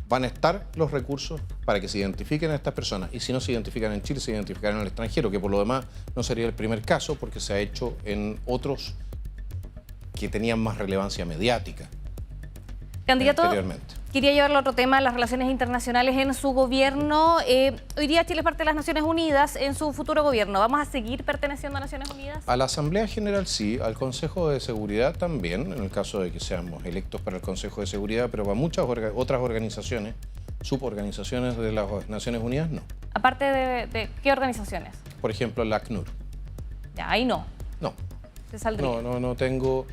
Van a estar los recursos para que se identifiquen a estas personas. Y si no se identifican en Chile, se identificarán en el extranjero, que por lo demás no sería el primer caso porque se ha hecho en otros que tenían más relevancia mediática. Candidato, anteriormente. quería llevarlo a otro tema, las relaciones internacionales en su gobierno. Hoy día Chile es parte de las Naciones Unidas en su futuro gobierno. ¿Vamos a seguir perteneciendo a Naciones Unidas? A la Asamblea General sí, al Consejo de Seguridad también, en el caso de que seamos electos para el Consejo de Seguridad, pero a muchas otras organizaciones, suborganizaciones de las Naciones Unidas, no. Aparte de ¿qué organizaciones? Por ejemplo, la ACNUR. Ya, ahí no. No. Se saldría. No tengo...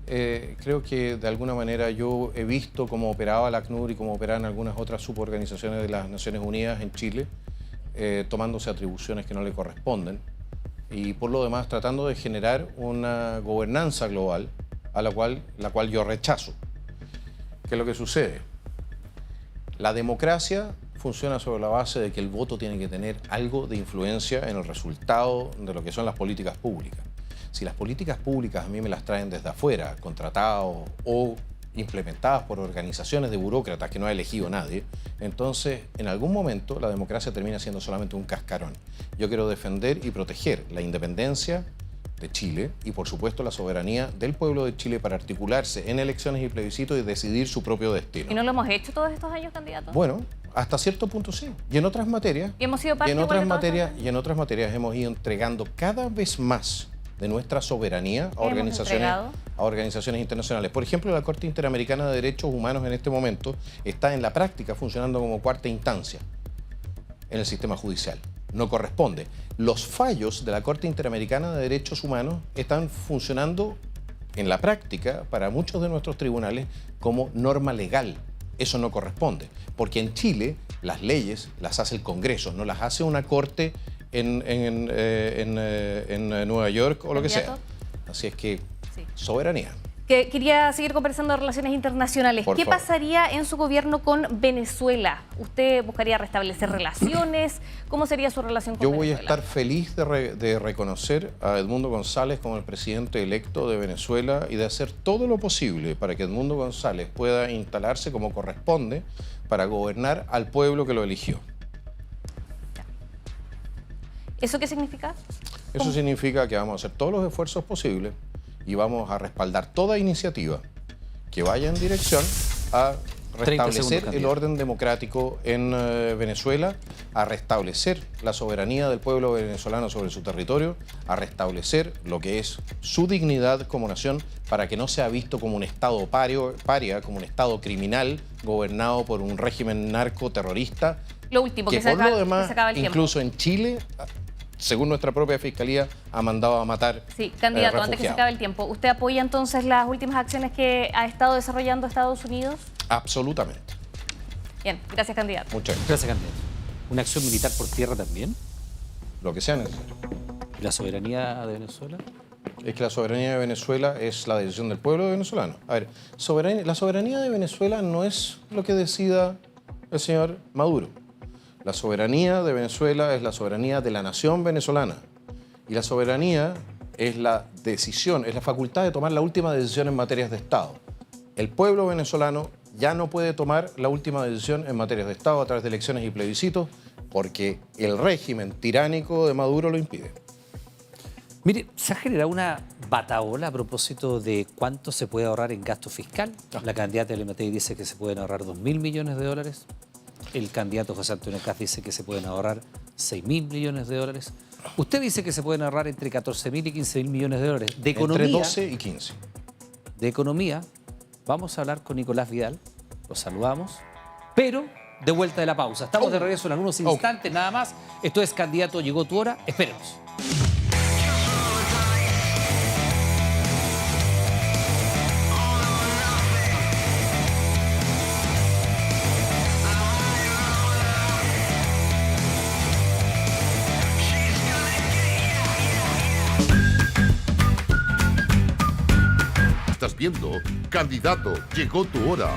creo que de alguna manera yo he visto cómo operaba la ACNUR y cómo operaban algunas otras suborganizaciones de las Naciones Unidas en Chile, tomándose atribuciones que no le corresponden y por lo demás tratando de generar una gobernanza global a la cual yo rechazo. ¿Qué es lo que sucede? La democracia funciona sobre la base de que el voto tiene que tener algo de influencia en el resultado de lo que son las políticas públicas. Si las políticas públicas a mí me las traen desde afuera, contratados o implementadas por organizaciones de burócratas que no ha elegido nadie, entonces en algún momento la democracia termina siendo solamente un cascarón. Yo quiero defender y proteger la independencia de Chile y por supuesto la soberanía del pueblo de Chile para articularse en elecciones y plebiscitos y decidir su propio destino. ¿Y no lo hemos hecho todos estos años, candidato? Bueno, hasta cierto punto sí. Y en otras materias, ¿Y hemos sido parte igual de todos estos años? hemos ido entregando cada vez más de nuestra soberanía a organizaciones internacionales. Por ejemplo, la Corte Interamericana de Derechos Humanos en este momento está en la práctica funcionando como cuarta instancia en el sistema judicial. No corresponde. Los fallos de la Corte Interamericana de Derechos Humanos están funcionando en la práctica para muchos de nuestros tribunales como norma legal. Eso no corresponde, porque en Chile las leyes las hace el Congreso, no las hace una corte en Nueva York o lo que sea. Así es que, soberanía. Quería seguir conversando de relaciones internacionales. ¿Qué pasaría en su gobierno con Venezuela? ¿Usted buscaría restablecer relaciones? ¿Cómo sería su relación con Venezuela? Yo voy a estar feliz de reconocer a Edmundo González como el presidente electo de Venezuela y de hacer todo lo posible para que Edmundo González pueda instalarse como corresponde para gobernar al pueblo que lo eligió. ¿Eso qué significa? Eso significa que vamos a hacer todos los esfuerzos posibles y vamos a respaldar toda iniciativa que vaya en dirección a restablecer el candidato. orden democrático en Venezuela, a restablecer la soberanía del pueblo venezolano sobre su territorio, a restablecer lo que es su dignidad como nación para que no sea visto como un Estado paria, como un Estado criminal gobernado por un régimen narcoterrorista. Lo último, que se por lo acaba, demás, que se acaba el tiempo. incluso en Chile, según nuestra propia fiscalía, ha mandado a matar Sí, candidato, antes que se refugiados. acabe el tiempo, ¿usted apoya entonces las últimas acciones que ha estado desarrollando Estados Unidos? Absolutamente. Bien, gracias, candidato. Muchas gracias. Gracias, candidato. ¿Una acción militar por tierra también? Lo que sea necesario. ¿Y la soberanía de Venezuela? Es que la soberanía de Venezuela es la decisión del pueblo venezolano. A ver, la soberanía de Venezuela no es lo que decida el señor Maduro. La soberanía de Venezuela es la soberanía de la nación venezolana. Y la soberanía es la decisión, es la facultad de tomar la última decisión en materias de Estado. El pueblo venezolano ya no puede tomar la última decisión en materias de Estado a través de elecciones y plebiscitos porque el régimen tiránico de Maduro lo impide. Mire, se ha generado una batahola a propósito de cuánto se puede ahorrar en gasto fiscal. La candidata Elena Matei dice que se pueden ahorrar 2.000 millones de dólares. El candidato José Antonio Kast dice que se pueden ahorrar 6.000 millones de dólares. Usted dice que se pueden ahorrar entre 14.000 y 15.000 millones de dólares. De economía, Entre 12 y 15. de economía, vamos a hablar con Nicolás Vidal. Lo saludamos. Pero de vuelta de la pausa. Estamos de regreso en algunos instantes, nada más. Esto es Candidato Llegó Tu Hora. Espérenos. Estás viendo Candidato Llegó Tu Hora.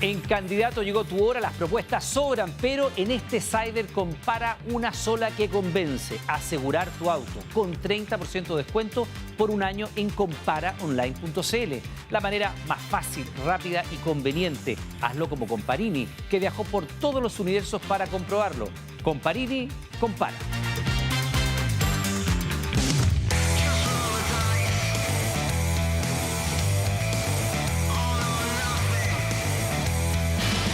En Candidato Llegó Tu Hora, las propuestas sobran, pero en este Cyber compara una sola que convence: asegurar tu auto con 30% de descuento por un año en comparaonline.cl. La manera más fácil, rápida y conveniente. Hazlo como Comparini, que viajó por todos los universos para comprobarlo. Comparini, compara.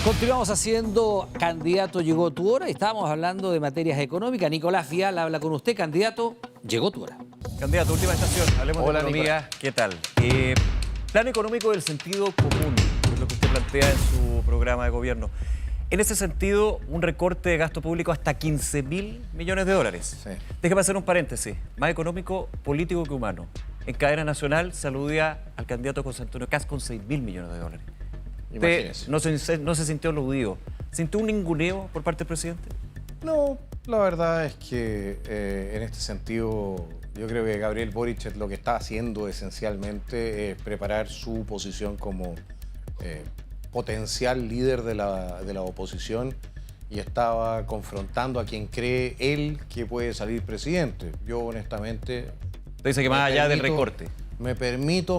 Continuamos haciendo Candidato Llegó Tu Hora y estábamos hablando de materias económicas. Nicolás Vidal habla con usted. Candidato, llegó tu hora. Candidato, última estación. Hablemos Hola, de economía. Nicolás. ¿Qué tal? Plan económico del sentido común, que es lo que usted plantea en su programa de gobierno. En ese sentido, un recorte de gasto público hasta 15.000 millones de dólares. Sí. Déjeme hacer un paréntesis. Más económico, político que humano. En cadena nacional se aludía al candidato José Antonio Kast con 6.000 millones de dólares. Imagínese. No se sintió aludido. ¿Sintió un ninguneo por parte del presidente? No, la verdad es que en este sentido yo creo que Gabriel Boric lo que está haciendo esencialmente es preparar su posición como potencial líder de la oposición y estaba confrontando a quien cree él que puede salir presidente. Yo honestamente... Usted dice que más allá del recorte. Me permito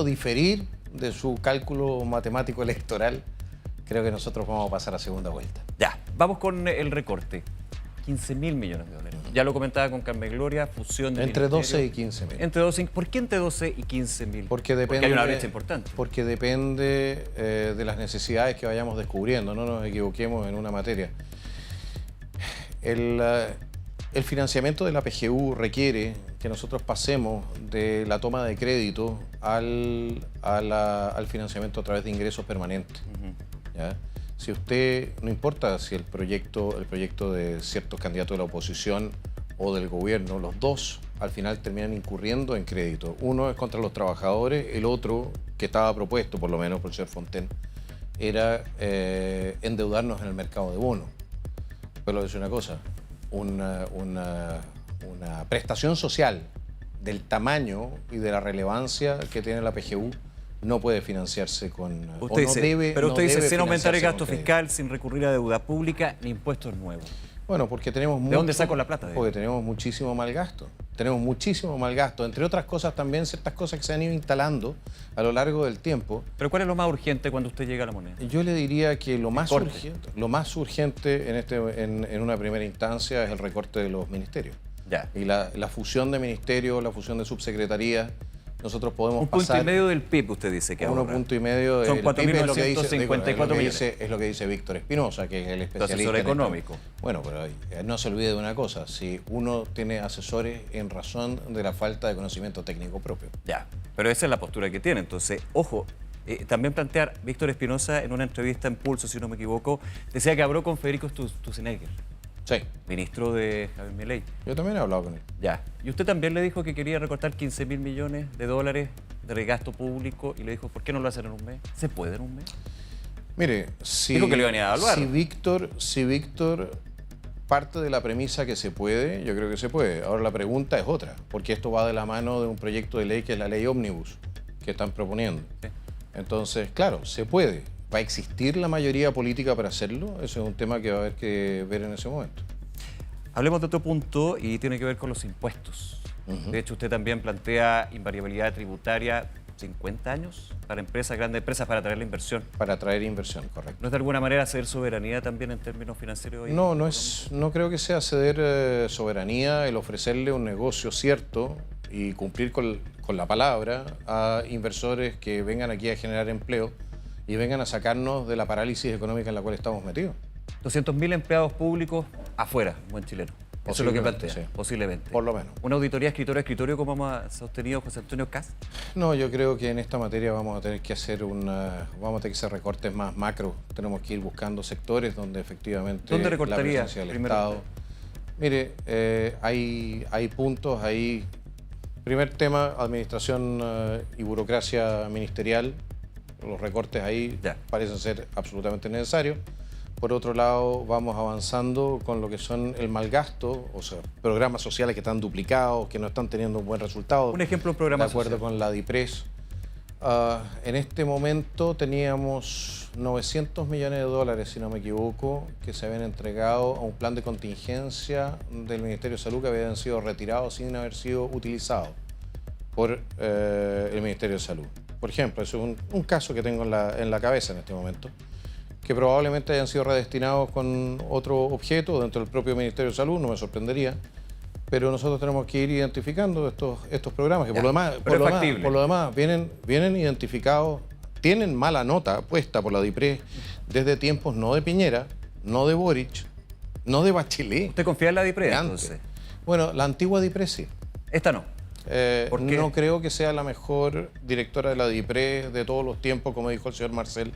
diferir de su cálculo matemático electoral. Creo que nosotros vamos a pasar a segunda vuelta. Ya, vamos con el recorte. 15.000 millones de dólares. Ya lo comentaba con Carmen Gloria, fusión de Entre 12 y ministerios. 15.000. Entre 12, ¿por qué entre 12 y 15.000? Porque depende, hay una brecha importante. Porque depende de las necesidades que vayamos descubriendo. No nos equivoquemos en una materia. El financiamiento de la PGU requiere que nosotros pasemos de la toma de crédito al financiamiento a través de ingresos permanentes. ¿Ya? Si usted, no importa si el proyecto de ciertos candidatos de la oposición o del gobierno, los dos al final terminan incurriendo en crédito. Uno es contra los trabajadores, el otro, que estaba propuesto por lo menos por el señor Fontaine, era endeudarnos en el mercado de bonos. Pero le voy a decir una cosa, una prestación social del tamaño y de la relevancia que tiene la PGU no puede financiarse con... Usted dice, sin aumentar el gasto crédito. fiscal, sin recurrir a deuda pública ni impuestos nuevos. Bueno, porque tenemos... ¿De dónde saco la plata? Porque tenemos muchísimo mal gasto. Tenemos muchísimo mal gasto. Entre otras cosas también ciertas cosas que se han ido instalando a lo largo del tiempo. ¿Pero cuál es lo más urgente cuando usted llega a la moneda? Yo le diría que lo más Recorte. urgente en una primera instancia es el recorte de los ministerios. Ya. Y la fusión de ministerios, la fusión de subsecretarías nosotros podemos Un punto pasar... y medio del PIB, usted dice que ahorra. 1,5 Son del PIB, es lo que dice, 4.954 millones. es lo que dice Víctor Espinosa, que es el especialista asesor en esto. económico. Bueno, pero no se olvide de una cosa, si uno tiene asesores en razón de la falta de conocimiento técnico propio. Ya, pero esa es la postura que tiene. Entonces, ojo, también plantear, Víctor Espinosa en una entrevista en Pulso, si no me equivoco, decía que habló con Federico Stussenegger, Sí, ministro de Javier Milei. yo también he hablado con él. Ya. Y usted también le dijo que quería recortar 15.000 millones de dólares de gasto público y le dijo, ¿por qué no lo hacen en un mes? ¿Se puede en un mes? Mire, si, Dijo que lo iban a evaluar. si Víctor parte de la premisa que se puede, yo creo que se puede. Ahora la pregunta es otra, porque esto va de la mano de un proyecto de ley que es la ley Ómnibus, que están proponiendo. Sí. Entonces, claro, se puede. ¿Va a existir la mayoría política para hacerlo? Eso es un tema que va a haber que ver en ese momento. Hablemos de otro punto y tiene que ver con los impuestos. De hecho, usted también plantea invariabilidad tributaria 50 años para empresas, grandes empresas, para atraer la inversión. Para atraer inversión, correcto. ¿No es de alguna manera ceder soberanía también en términos financieros? No creo que sea ceder soberanía el ofrecerle un negocio cierto y cumplir con la palabra a inversores que vengan aquí a generar empleo y vengan a sacarnos de la parálisis económica en la cual estamos metidos. 200.000 empleados públicos afuera, buen chileno. Eso es lo que plantea, sí. Posiblemente. Por lo menos. ¿Una auditoría escritorio a escritorio como ha sostenido José Antonio Kast? No, yo creo que en esta materia vamos a tener que hacer recortes más macro. Tenemos que ir buscando sectores donde efectivamente ¿Dónde la recortaría presencia del primero Estado... usted? Mire, hay puntos ahí. Primer tema, administración y burocracia ministerial. Los recortes ahí Ya. parecen ser absolutamente necesarios. Por otro lado, vamos avanzando con lo que son el mal gasto, o sea, programas sociales que están duplicados, que no están teniendo un buen resultado. Un ejemplo de un programa De acuerdo social. con la DIPRES. En este momento teníamos 900 millones de dólares, si no me equivoco, que se habían entregado a un plan de contingencia del Ministerio de Salud que habían sido retirados sin haber sido utilizados por el Ministerio de Salud. Por ejemplo, eso es un caso que tengo en la cabeza en este momento, que probablemente hayan sido redestinados con otro objeto dentro del propio Ministerio de Salud, no me sorprendería, pero nosotros tenemos que ir identificando estos programas, que Ya, por lo demás vienen identificados, tienen mala nota puesta por la DIPRES desde tiempos no de Piñera, no de Boric, no de Bachelet. ¿Usted confía en la DIPRES, de antes. entonces? Bueno, la antigua DIPRES sí. Esta no. ¿Por qué? No creo que sea la mejor directora de la DIPRES de todos los tiempos, como dijo el señor Marcel.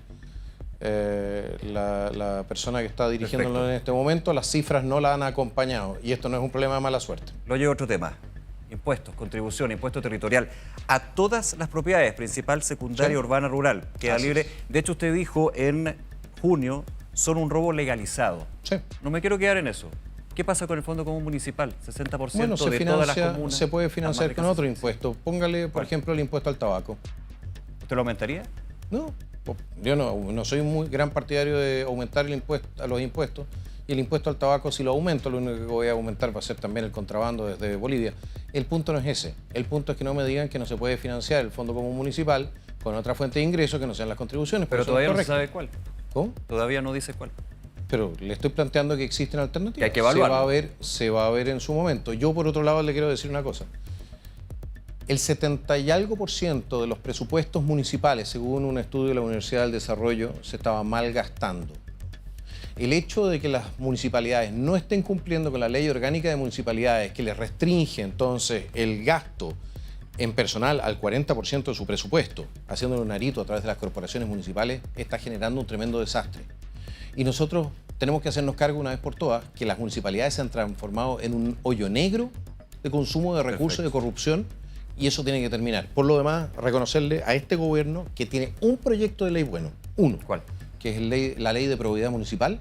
La persona que está dirigiéndolo Perfecto. en este momento, las cifras no la han acompañado y esto no es un problema de mala suerte. Lo llevo a otro tema. Impuestos, contribución, impuesto territorial a todas las propiedades, principal, secundaria, Sí. urbana, rural. Queda Así libre. es. De hecho, usted dijo en junio, son un robo legalizado. Sí. No me quiero quedar en eso. ¿Qué pasa con el Fondo Común Municipal? 60% Bueno, de todas las comunas. se puede financiar más con ricas. otro impuesto. Póngale, por ¿Cuál? ejemplo, el impuesto al tabaco. ¿Usted lo aumentaría? No, yo no soy un muy gran partidario de aumentar el impuesto a los impuestos. Y el impuesto al tabaco, si lo aumento, lo único que voy a aumentar va a ser también el contrabando desde Bolivia. El punto no es ese. El punto es que no me digan que no se puede financiar el Fondo Común Municipal con otra fuente de ingreso que no sean las contribuciones. Pero porque todavía eso no es se correcto. sabe cuál. ¿Cómo? Todavía no dice cuál. Pero le estoy planteando que existen alternativas. Que hay que evaluarlo. Se va a ver en su momento. Yo, por otro lado, le quiero decir una cosa. El 70 y algo % de los presupuestos municipales, según un estudio de la Universidad del Desarrollo, se estaba malgastando. El hecho de que las municipalidades no estén cumpliendo con la ley orgánica de municipalidades, que les restringe entonces el gasto en personal al 40% de su presupuesto, haciéndole un arito a través de las corporaciones municipales, está generando un tremendo desastre. Y nosotros tenemos que hacernos cargo una vez por todas que las municipalidades se han transformado en un hoyo negro de consumo de recursos y de corrupción, y eso tiene que terminar. Por lo demás, reconocerle a este gobierno que tiene un proyecto de ley bueno, uno, ¿Cuál? que es la ley de probidad municipal,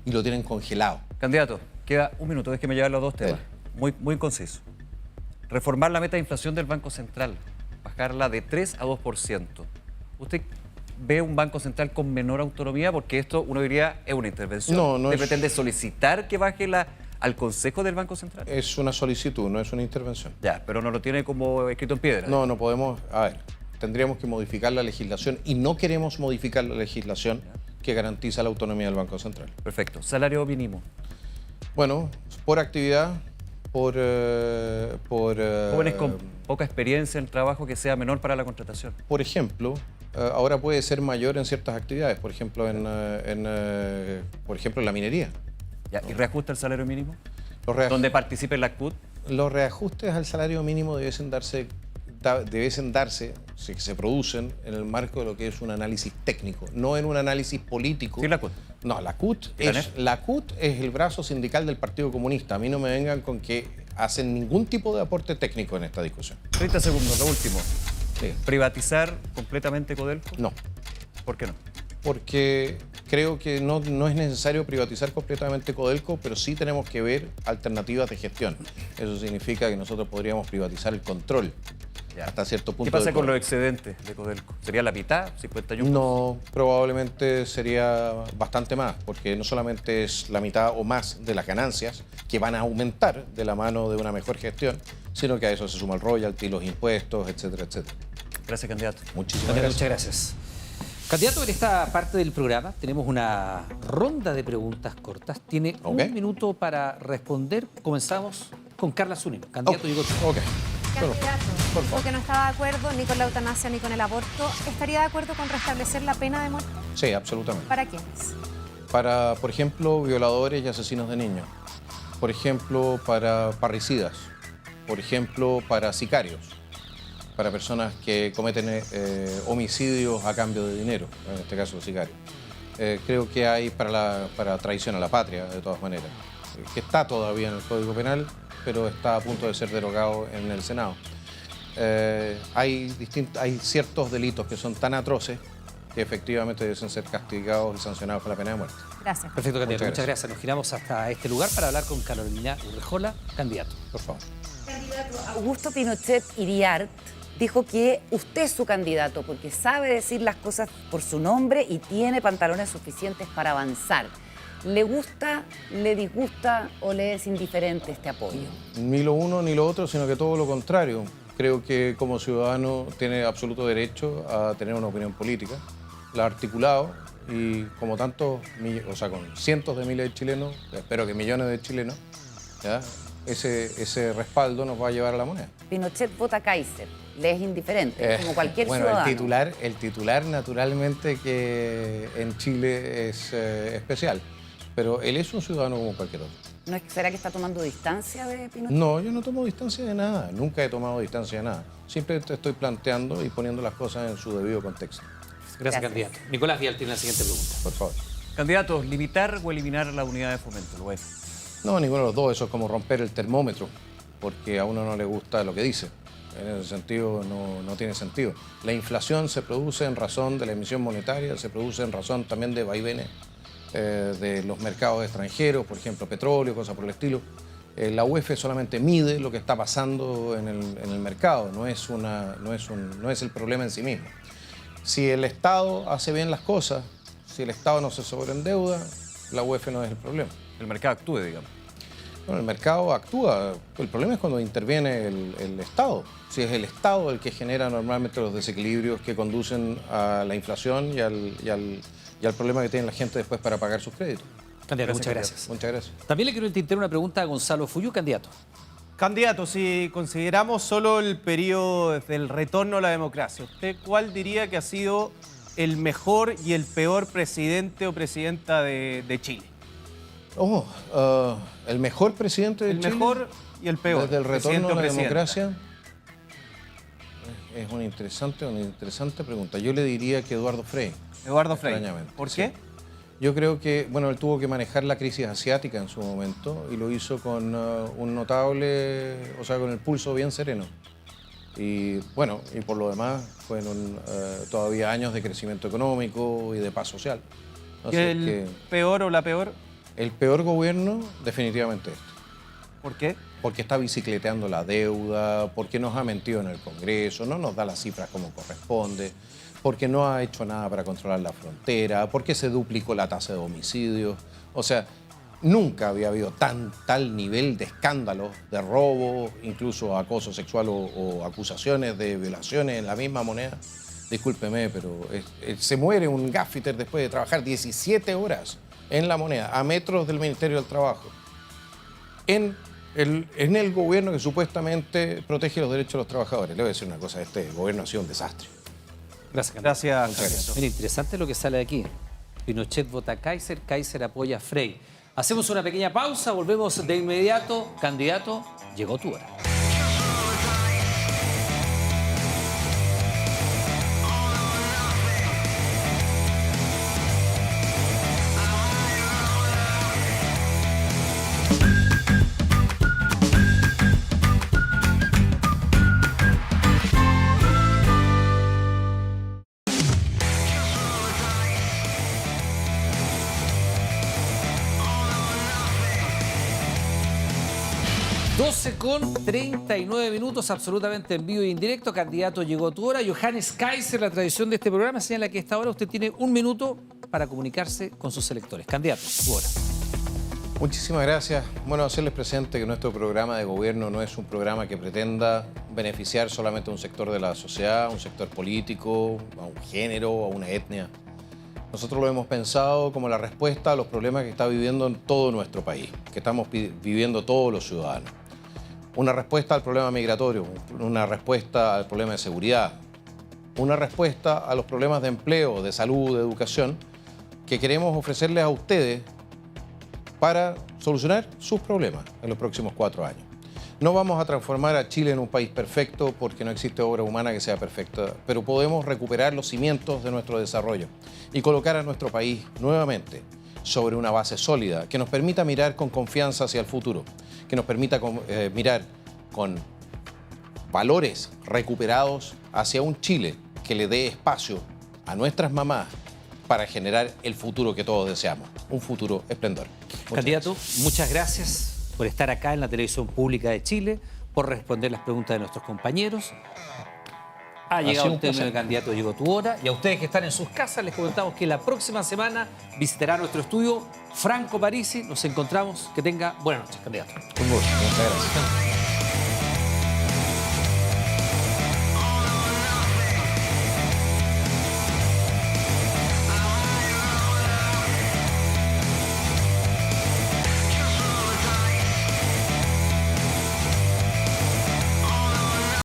y lo tienen congelado. Candidato, queda un minuto, déjeme llevar los dos temas. Muy conciso. Reformar la meta de inflación del Banco Central, bajarla de 3 a 2%. ¿Usted ve un Banco Central con menor autonomía? Porque esto, uno diría, es una intervención. No, no ¿Usted es- pretende solicitar que baje al Consejo del Banco Central? Es una solicitud, no es una intervención. Ya, pero no lo tiene como escrito en piedra. No podemos, a ver, tendríamos que modificar la legislación y no queremos modificar la legislación que garantiza la autonomía del Banco Central. Perfecto. Salario mínimo. Bueno, por actividad, Jóvenes con poca experiencia en el trabajo que sea menor para la contratación. Por ejemplo, ahora puede ser mayor en ciertas actividades, por ejemplo, por ejemplo, en la minería. Ya, ¿y reajusta el salario mínimo? Los ¿Donde participe la CUT? Los reajustes al salario mínimo debiesen darse, si se producen en el marco de lo que es un análisis técnico, no en un análisis político. Sí, la CUT. No, la CUT es el brazo sindical del Partido Comunista. A mí no me vengan con que hacen ningún tipo de aporte técnico en esta discusión. 30 segundos, lo último. Sí. ¿Privatizar completamente Codelco? No. ¿Por qué no? Porque creo que no es necesario privatizar completamente Codelco, pero sí tenemos que ver alternativas de gestión. Eso significa que nosotros podríamos privatizar el control hasta cierto punto. ¿Qué pasa de con los Codelco. excedentes de Codelco? ¿Sería la mitad? ¿51%? No, probablemente sería bastante más, porque no solamente es la mitad o más de las ganancias que van a aumentar de la mano de una mejor gestión, sino que a eso se suma el royalty, los impuestos, etcétera, etcétera. Gracias, candidato. Muchísimas Candidato, gracias. muchas gracias. Candidato, en esta parte del programa tenemos una ronda de preguntas cortas. Tiene un minuto para responder. Comenzamos con Carla Zúñiga. Candidato, llegó tu turno. Candidato, dijo que no estaba de acuerdo ni con la eutanasia ni con el aborto. ¿Estaría de acuerdo con restablecer la pena de muerte? Sí, absolutamente. ¿Para quiénes? Para, por ejemplo, violadores y asesinos de niños. Por ejemplo, para parricidas. Por ejemplo, para sicarios. Para personas que cometen homicidios a cambio de dinero, en este caso los sicarios. Creo que hay para traición a la patria, de todas maneras, que está todavía en el Código Penal, pero está a punto de ser derogado en el Senado. Hay ciertos delitos que son tan atroces que efectivamente deben ser castigados y sancionados con la pena de muerte. Gracias. Perfecto, candidato. Muchas Muchas gracias. Nos giramos hasta este lugar para hablar con Carolina Urrejola. Candidato, por favor. Candidato Augusto Pinochet Iriart dijo que usted es su candidato porque sabe decir las cosas por su nombre y tiene pantalones suficientes para avanzar. ¿Le gusta, le disgusta o le es indiferente este apoyo? Ni lo uno ni lo otro, sino que todo lo contrario. Creo que como ciudadano tiene absoluto derecho a tener una opinión política. La ha articulado y como tantos, o sea, con cientos de miles de chilenos, espero que millones de chilenos, ¿ya? Ese respaldo nos va a llevar a la moneda. Pinochet vota Kaiser, le es indiferente, como cualquier ciudadano. El titular naturalmente que en Chile es especial, pero él es un ciudadano como cualquier otro. ¿No será que está tomando distancia de Pinochet? No, yo no tomo distancia de nada, nunca he tomado distancia de nada. Simplemente estoy planteando y poniendo las cosas en su debido contexto. Gracias, candidato. Nicolás Vial tiene la siguiente pregunta. Por favor. Candidatos, ¿limitar o eliminar la unidad de fomento? Lo es. No, ninguno de los dos. Eso es como romper el termómetro, porque a uno no le gusta lo que dice. En ese sentido, no tiene sentido. La inflación se produce en razón de la emisión monetaria, se produce en razón también de vaivenes de los mercados extranjeros, por ejemplo, petróleo, cosas por el estilo. La UEF solamente mide lo que está pasando en el mercado, no es el problema en sí mismo. Si el Estado hace bien las cosas, si el Estado no se sobreendeuda, la UEF no es el problema. El mercado actúe, digamos. Bueno, el mercado actúa. El problema es cuando interviene el Estado. Si es el Estado el que genera normalmente los desequilibrios que conducen a la inflación y al problema que tiene la gente después para pagar sus créditos. Candidato, muchas gracias. Muchas gracias. También le quiero intentar una pregunta a Gonzalo Fuyú, candidato. Candidato, si consideramos solo el periodo del retorno a la democracia, ¿usted cuál diría que ha sido el mejor y el peor presidente o presidenta de Chile? El mejor presidente de Chile. El mejor y el peor. Desde el retorno a la presidenta. democracia. Es una interesante pregunta. Yo le diría que Eduardo Frei. Eduardo Frei. Extrañamente. ¿Por qué? Yo creo que, bueno, él tuvo que manejar la crisis asiática en su momento y lo hizo con un notable, o sea, con el pulso bien sereno. Y bueno, y por lo demás, fueron todavía años de crecimiento económico y de paz social. ¿Y el peor o la peor? El peor gobierno, definitivamente este. ¿Por qué? Porque está bicicleteando la deuda, porque nos ha mentido en el Congreso, no nos da las cifras como corresponde, porque no ha hecho nada para controlar la frontera, porque se duplicó la tasa de homicidios. O sea, nunca había habido tal nivel de escándalos, de robo, incluso acoso sexual o acusaciones de violaciones en la misma moneda. Discúlpeme, pero se muere un gaffiter después de trabajar 17 horas en la moneda, a metros del Ministerio del Trabajo, en en el gobierno que supuestamente protege los derechos de los trabajadores. Le voy a decir una cosa, este gobierno ha sido un desastre. Gracias, candidato. Gracias, Muchas gracias. Mira, interesante lo que sale de aquí. Pinochet vota a Kaiser, Kaiser apoya a Frey. Hacemos una pequeña pausa, volvemos de inmediato. Candidato, llegó tu hora. Con 39 minutos, absolutamente en vivo y en directo. Candidato, llegó tu hora. Johannes Kaiser, la tradición de este programa señala que a esta hora usted tiene un minuto para comunicarse con sus electores. Candidato, tu hora. Muchísimas gracias. Bueno, hacerles presente que nuestro programa de gobierno no es un programa que pretenda beneficiar solamente a un sector de la sociedad, a un sector político, a un género, a una etnia. Nosotros lo hemos pensado como la respuesta a los problemas que está viviendo en todo nuestro país, que estamos viviendo todos los ciudadanos. Una respuesta al problema migratorio, una respuesta al problema de seguridad, una respuesta a los problemas de empleo, de salud, de educación, que queremos ofrecerles a ustedes para solucionar sus problemas en los próximos 4 años. No vamos a transformar a Chile en un país perfecto porque no existe obra humana que sea perfecta, pero podemos recuperar los cimientos de nuestro desarrollo y colocar a nuestro país nuevamente sobre una base sólida que nos permita mirar con confianza hacia el futuro, que nos permita mirar con valores recuperados hacia un Chile que le dé espacio a nuestras mamás para generar el futuro que todos deseamos, un futuro esplendor. Candidato, muchas gracias por estar acá en la televisión pública de Chile, por responder las preguntas de nuestros compañeros. Ha llegado el término del candidato, llegó tu hora. Y a ustedes que están en sus casas les comentamos que la próxima semana visitará nuestro estudio Franco Parisi. Nos encontramos. Que tenga buenas noches, candidato. Con gusto. Muchas gracias.